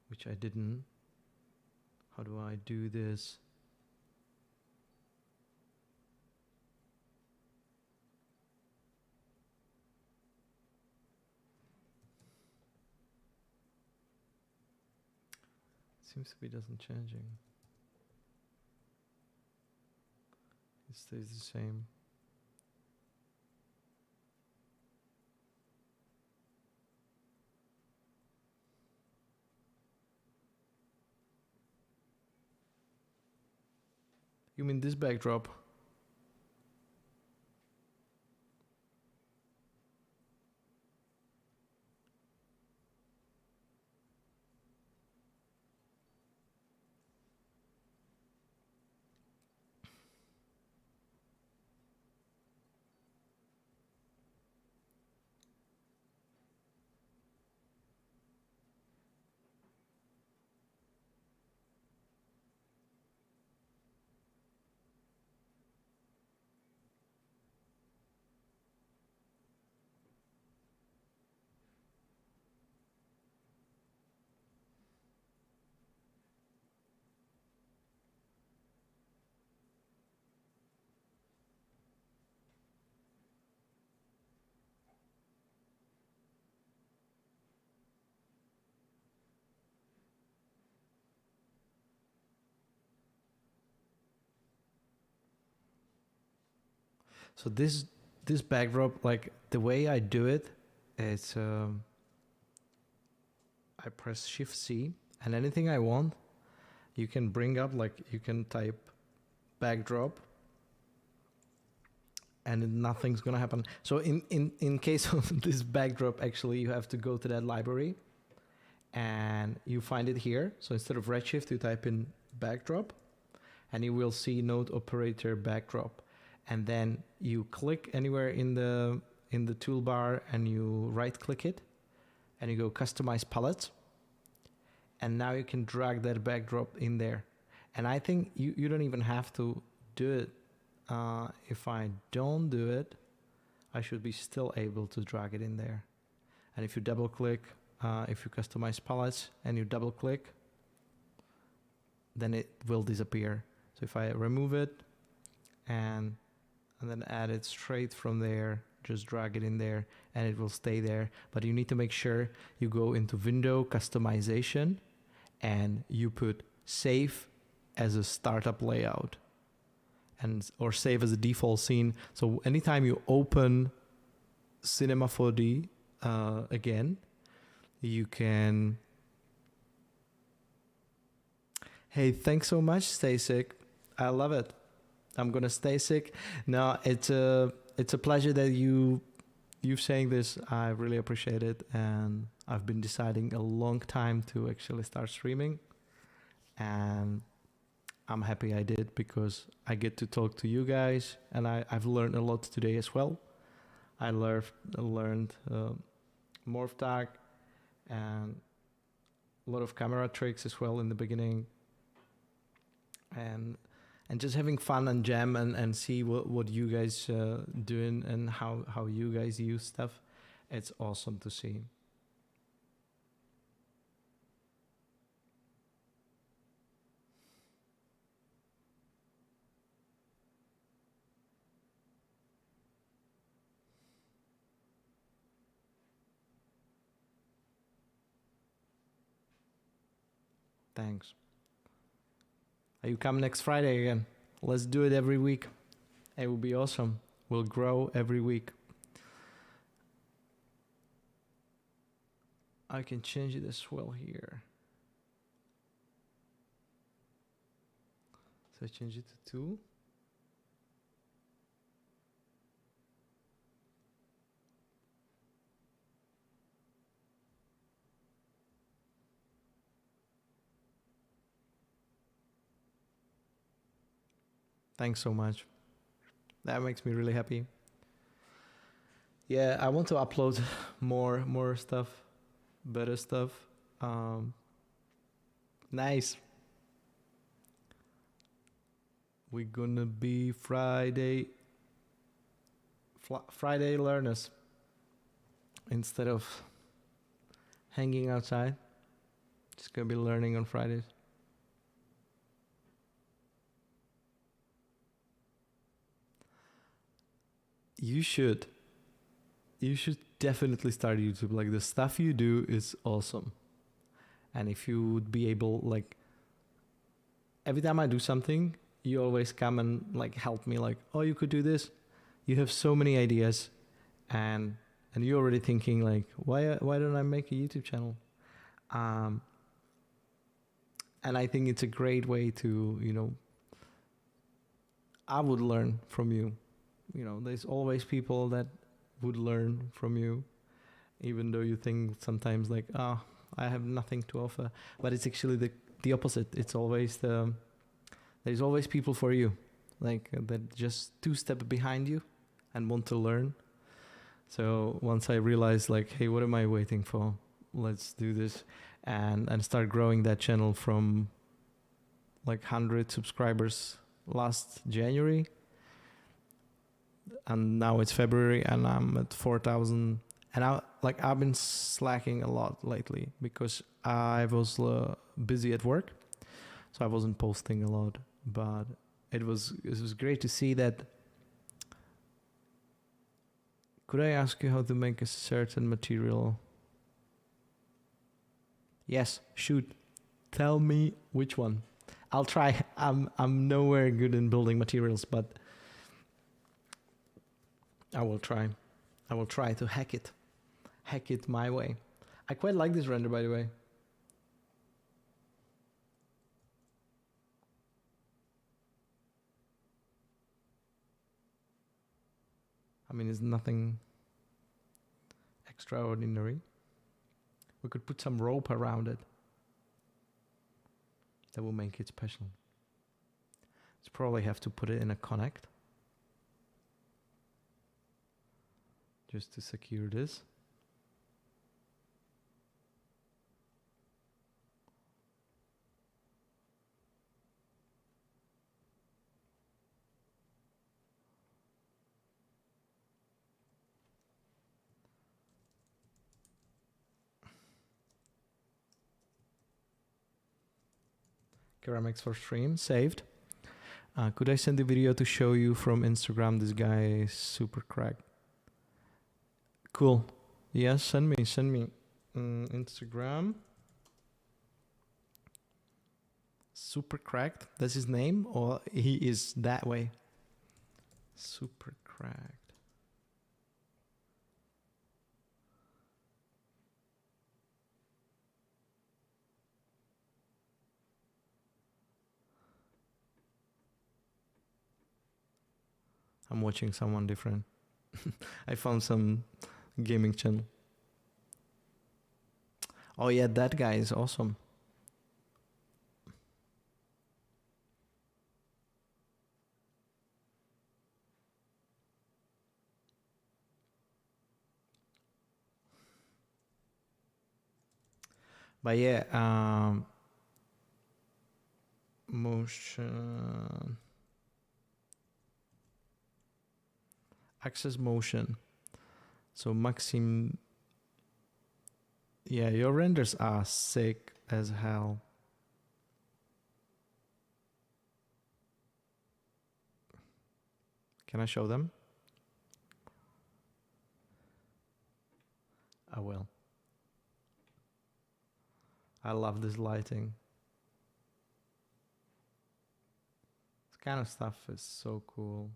which I didn't. How do I do this? seems to be doesn't changing. It stays the same. You mean this backdrop? So this backdrop, like the way I do it, it's I press Shift C, and anything I want, you can bring up, like you can type backdrop, and nothing's gonna happen. So in case of this backdrop, actually you have to go to that library, and you find it here. So instead of Redshift, you type in backdrop, and you will see node operator backdrop. And then you click anywhere in the toolbar, and you right click it, and you go customize palette, and now you can drag that backdrop in there. And I think you don't even have to do it. If I don't do it, I should be still able to drag it in there. And if you double click, if you customize palettes and you double click, then it will disappear. So if I remove it and then add it straight from there, just drag it in there, and it will stay there. But you need to make sure you go into Window Customization, and you put Save as a startup layout, or save as a default scene. So anytime you open Cinema 4D again, you can... Hey, thanks so much, Stay Sick. I love it. I'm gonna stay sick. No, it's a pleasure that you've saying this. I really appreciate it, and I've been deciding a long time to actually start streaming, and I'm happy I did, because I get to talk to you guys, and I've learned a lot today as well. I learned morph tag and a lot of camera tricks as well in the beginning, and just having fun and jam and see what you guys doing and how you guys use stuff. It's awesome to see. Thanks. Are you come next Friday again? Let's do it every week. It will be awesome. We'll grow every week. I can change it as well here. So I change it to 2. Thanks so much. That makes me really happy. Yeah, I want to upload more stuff, better stuff. Nice. We're gonna be Friday learners instead of hanging outside. Just gonna be learning on Fridays. You should definitely start YouTube. Like, the stuff you do is awesome. And if you would be able, like, every time I do something, you always come and like help me, like, oh, you could do this. You have so many ideas, and you're already thinking like, why don't I make a YouTube channel? And I think it's a great way to, you know, I would learn from you. You know, there's always people that would learn from you, even though you think sometimes like, oh, I have nothing to offer. But it's actually the opposite. It's always there's always people for you, like that just two steps behind you and want to learn. So once I realized like, hey, what am I waiting for? Let's do this and start growing that channel from like 100 subscribers last January. And now it's February and I'm at 4,000. And I've been slacking a lot lately because I was busy at work. So I wasn't posting a lot, but it was great to see that. Could I ask you how to make a certain material? Yes, shoot. Tell me which one. I'll try. I'm nowhere good in building materials, but I will try. I will try to hack it. Hack it my way. I quite like this render, by the way. I mean, it's nothing extraordinary. We could put some rope around it. That will make it special. Let's probably have to put it in a connect. Just to secure this. Ceramics for stream, saved. Could I send the video to show you from Instagram? This guy is super cracked. Cool. Yes, send me. Instagram. Super cracked. That's his name, or he is that way? Super cracked. I'm watching someone different. I found some gaming channel. Oh yeah, that guy is awesome. But yeah, motion. Access motion. So Maxim, yeah, your renders are sick as hell. Can I show them? I will. I love this lighting. This kind of stuff is so cool.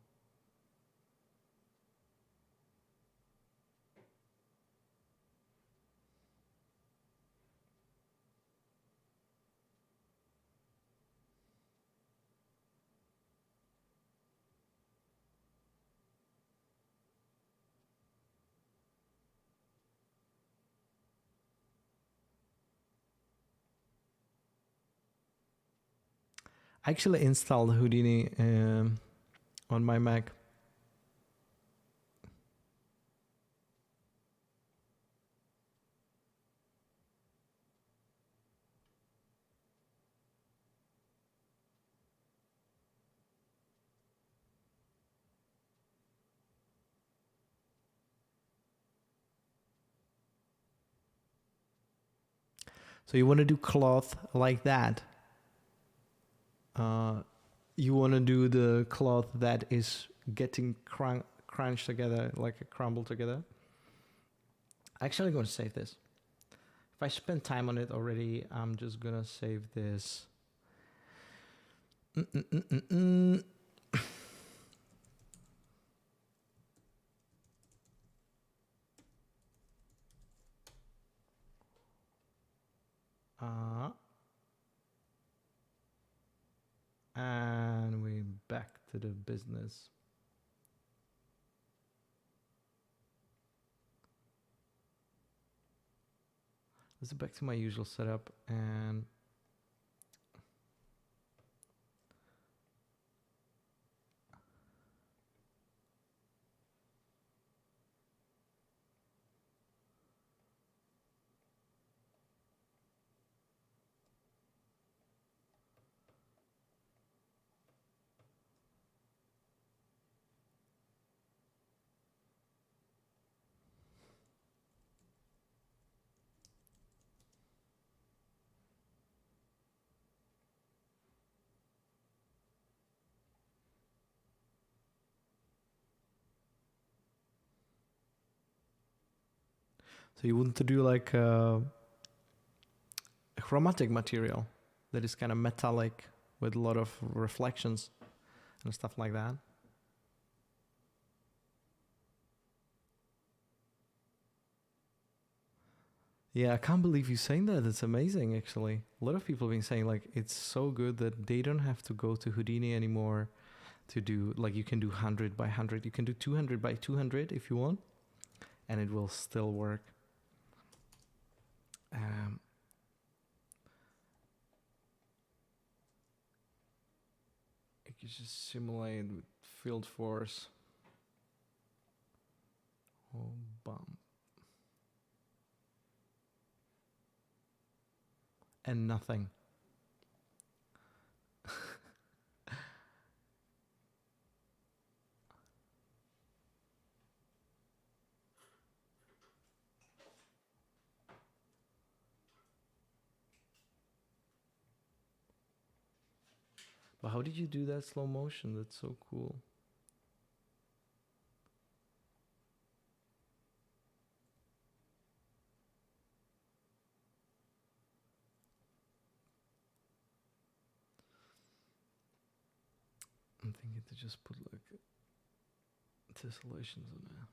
I actually installed Houdini on my Mac. So you want to do cloth like that. You want to do the cloth that is getting crunched together, like a crumble together. Actually going to save this. If I spend time on it already, I'm just going to save this. Mm-mm-mm-mm-mm. And we back to the business. Let's go back to my usual setup and so you want to do like a chromatic material that is kind of metallic with a lot of reflections and stuff like that. Yeah, I can't believe you saying that. It's amazing, actually. A lot of people have been saying like it's so good that they don't have to go to Houdini anymore to do like you can do 100 by 100. You can do 200 by 200 if you want, and it will still work. You can just simulate with field force. Oh, bump. And nothing. But how did you do that slow motion? That's so cool. I'm thinking to just put like tessellations on there.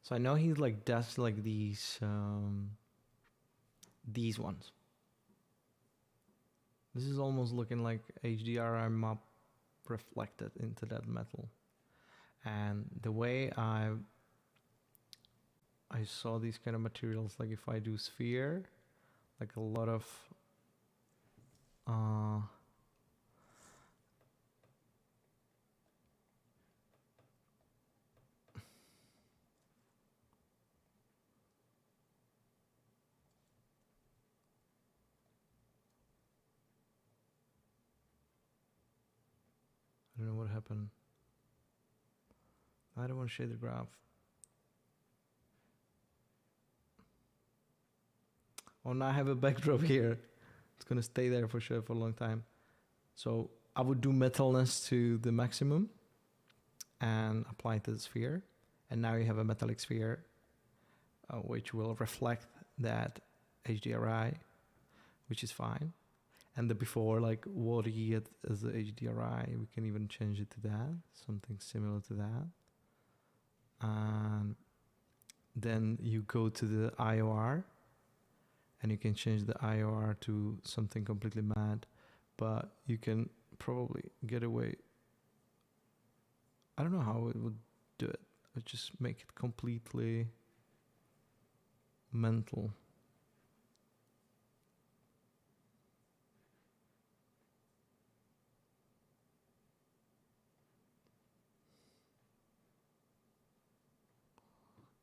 So I know he like does like these ones. This is almost looking like HDRI map reflected into that metal. And the way I saw these kind of materials, like if I do sphere, like a lot of I don't know what happened. I don't want to shade the graph. Oh, now I have a backdrop here. It's gonna stay there for sure for a long time. So I would do metalness to the maximum and apply it to the sphere. And now you have a metallic sphere, which will reflect that HDRI, which is fine. And the before, like what you get as the HDRI, we can even change it to that, something similar to that. And then you go to the IOR, and you can change the IOR to something completely mad, but you can probably get away. I don't know how it would do it. I just make it completely mental.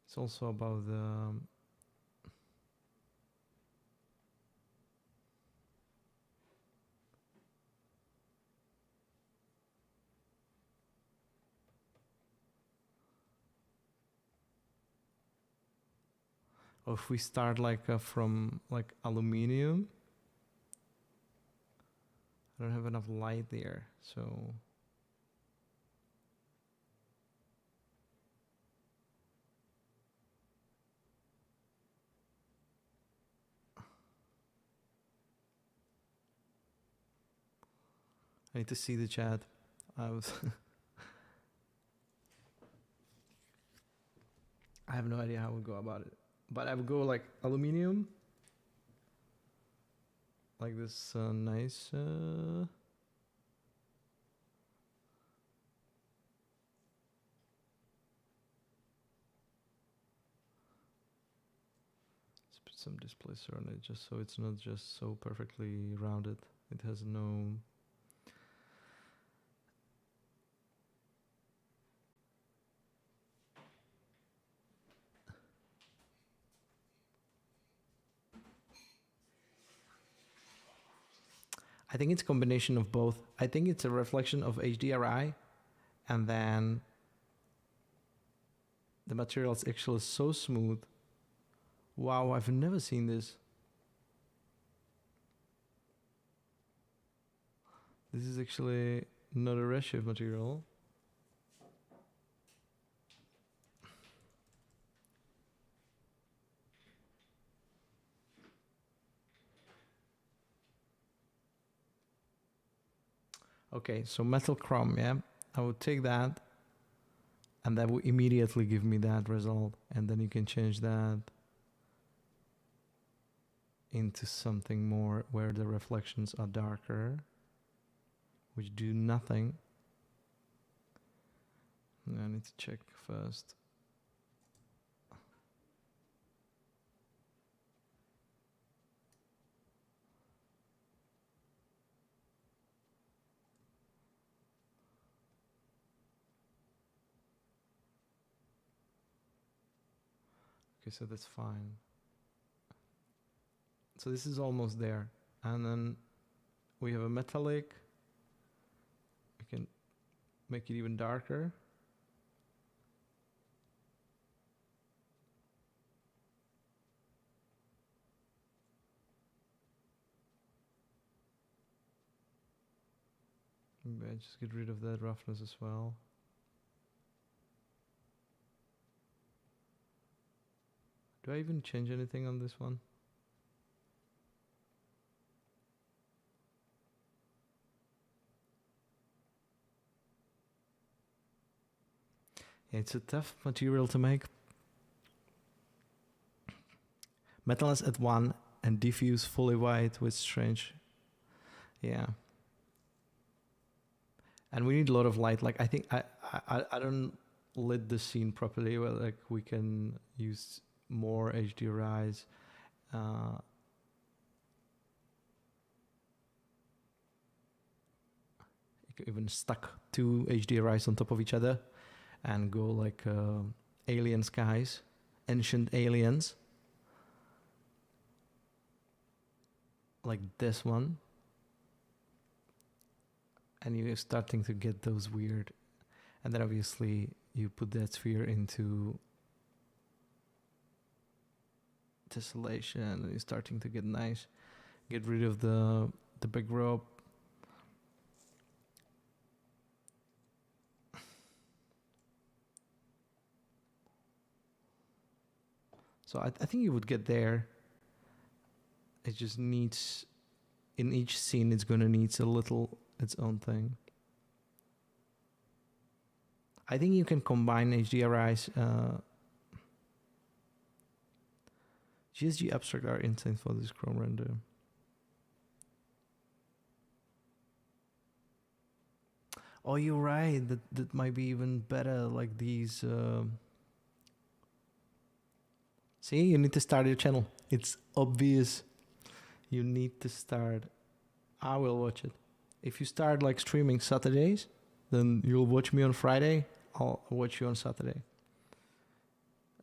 It's also about the Or if we start like from like aluminium, I don't have enough light there, so I need to see the chat. I was I have no idea how I would go about it, but I would go like aluminium, like this nice. Let's put some displacer on it, just so it's not just so perfectly rounded. It has no. I think it's a combination of both. I think it's a reflection of HDRI, and then the material is actually so smooth. Wow, I've never seen this. This is actually not a Redshift material. Okay, so metal chrome, yeah. I would take that, and that will immediately give me that result. And then you can change that into something more where the reflections are darker, which do nothing. I need to check first. Okay, so that's fine. So this is almost there. And then we have a metallic. We can make it even darker. Maybe I just get rid of that roughness as well. Do I even change anything on this one? It's a tough material to make. Metalness at 1 and diffuse fully white with strange. Yeah. And we need a lot of light. Like I think I don't lit the scene properly. Well, like we can use more HDRIs. You can even stack 2 HDRIs on top of each other and go like alien skies, ancient aliens. Like this one. And you're starting to get those weird. And then obviously you put that sphere into tessellation and you're starting to get nice. Get rid of the big rope. So I think you would get there. It just needs, in each scene, it's going to need a little its own thing. I think you can combine HDRIs. GSG abstract are insane for this chrome render. Oh, you're right. That might be even better. Like these. See, you need to start your channel. It's obvious. You need to start. I will watch it. If you start like streaming Saturdays, then you'll watch me on Friday. I'll watch you on Saturday.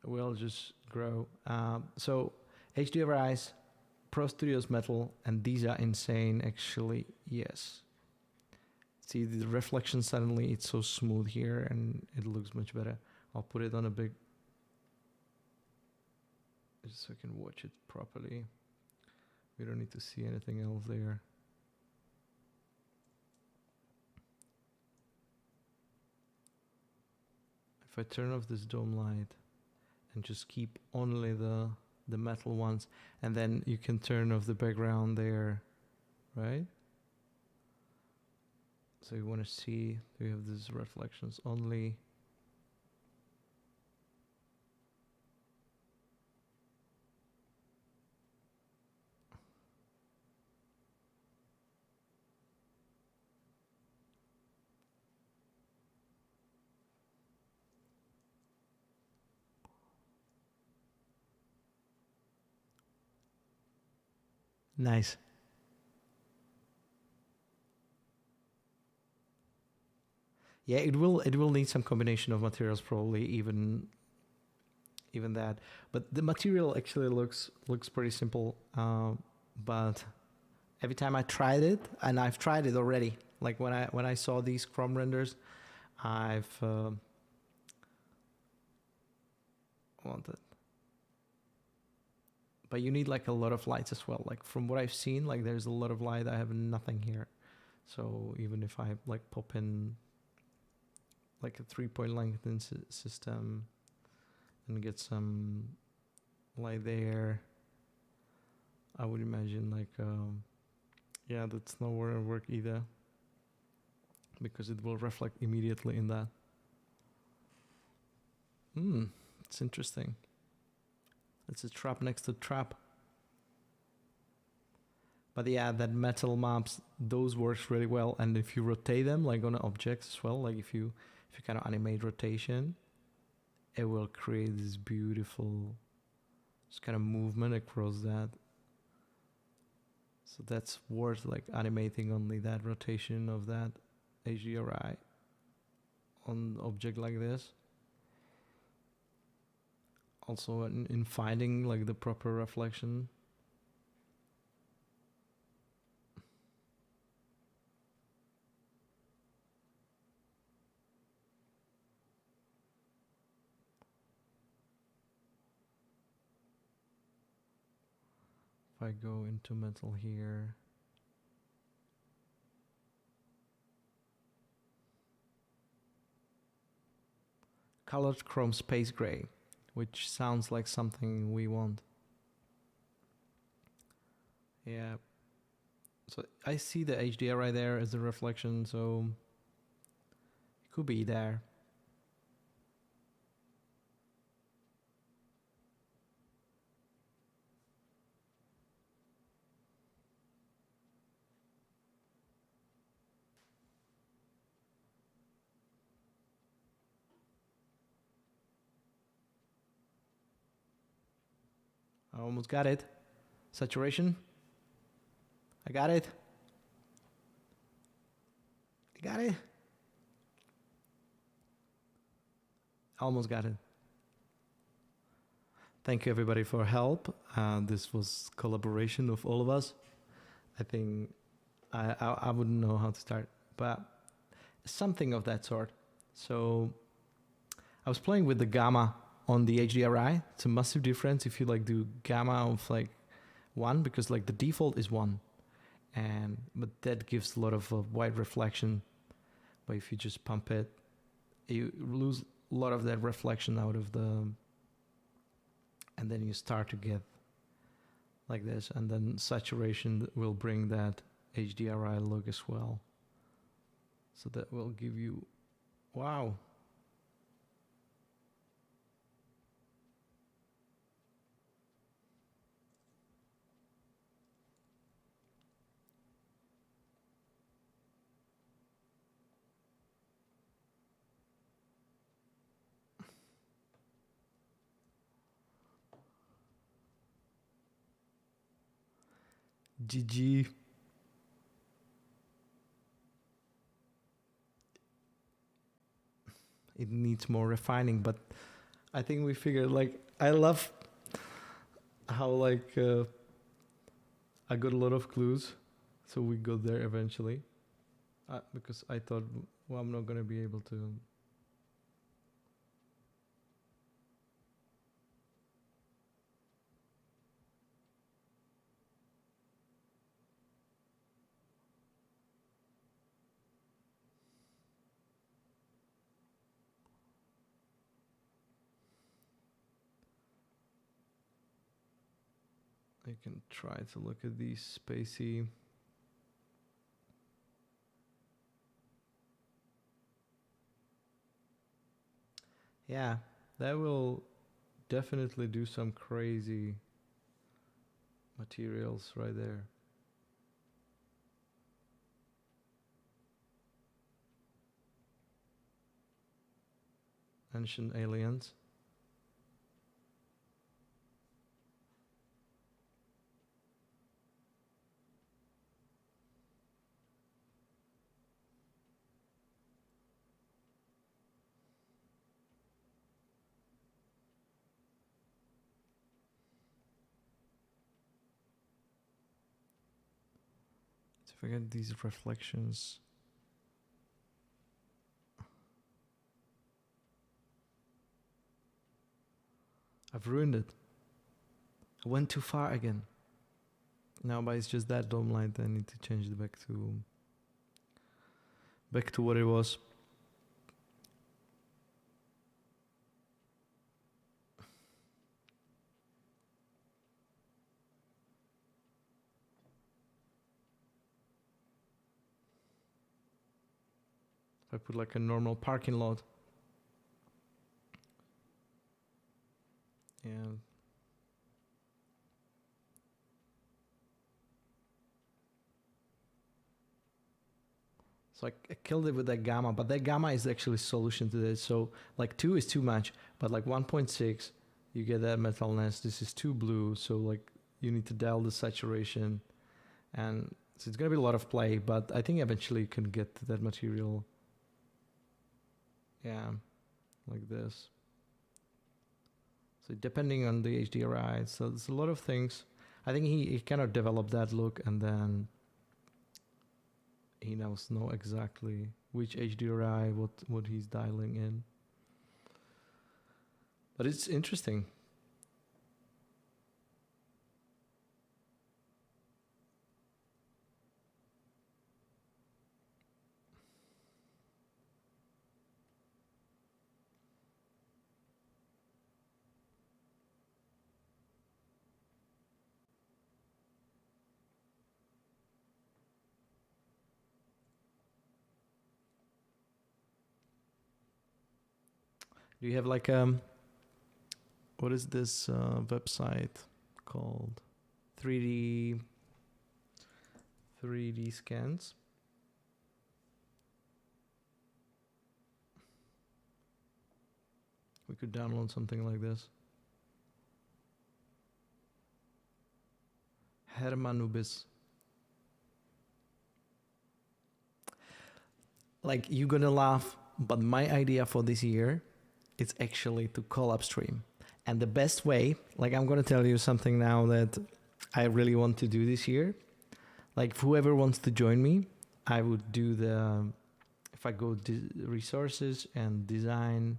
We'll just grow. So HDRIs, Pro Studios Metal, and these are insane actually. Yes. See the reflection suddenly, it's so smooth here and it looks much better. I'll put it on a big, just so I can watch it properly. We don't need to see anything else there. If I turn off this dome light and just keep only the metal ones, and then you can turn off the background there, right? So you want to see, we have these reflections only. Nice. Yeah, it will need some combination of materials, probably even that. But the material actually looks pretty simple. But every time I tried it, and I've tried it already, like when I saw these Chrome renders, I've wanted. But you need like a lot of lights as well. Like from what I've seen, like there's a lot of light. I have nothing here. So even if I like pop in like a 3-point lengthening system and get some light there, I would imagine like, yeah, that's not going to work either, because it will reflect immediately in that. It's interesting. It's a trap next to trap. But yeah, that metal maps, those works really well. And if you rotate them like on objects as well, like if you kind of animate rotation, it will create this beautiful just kind of movement across that. So that's worth like animating only that rotation of that HDRI on object like this. Also in finding like the proper reflection. If I go into metal here, colored chrome space gray, which sounds like something we want. Yeah. So I see the HDR right there as a reflection, so it could be there. I almost got it. Saturation. I got it. I got it. Almost got it. Thank you everybody for help. This was collaboration of all of us. I think I wouldn't know how to start, but something of that sort. So I was playing with the gamma on the HDRI. It's a massive difference if you like do gamma of like 1, because like the default is 1, but that gives a lot of white reflection. But if you just pump it, you lose a lot of that reflection out of the, and then you start to get like this, and then saturation will bring that HDRI look as well. So that will give you, wow. GG. It needs more refining, but I think we figured, like, I love how like I got a lot of clues, so we got there eventually, because I thought, well, I'm not gonna be able to. I can try to look at these spacey. Yeah, that will definitely do some crazy materials right there. Ancient aliens. So if I get these reflections. I've ruined it. I went too far again. No, but it's just that dome light. I need to change it back to what it was. If I put like a normal parking lot. Yeah. So I killed it with that gamma, but that gamma is actually solution to this. So like 2 is too much, but like 1.6, you get that metalness. This is too blue, so like you need to dial the saturation, and so it's gonna be a lot of play. But I think eventually you can get to that material. Yeah, like this. So depending on the HDRI, so there's a lot of things. I think he cannot develop that look, and then he knows know exactly which HDRI, what he's dialing in. But it's interesting. Do you have like what is this website called? 3D scans. We could download something like this. Hermanubis. Like, you're gonna laugh, but my idea for this year is actually to call upstream. And the best way, like, I'm gonna tell you something now that I really want to do this year. Like, whoever wants to join me, I would do if I go resources and design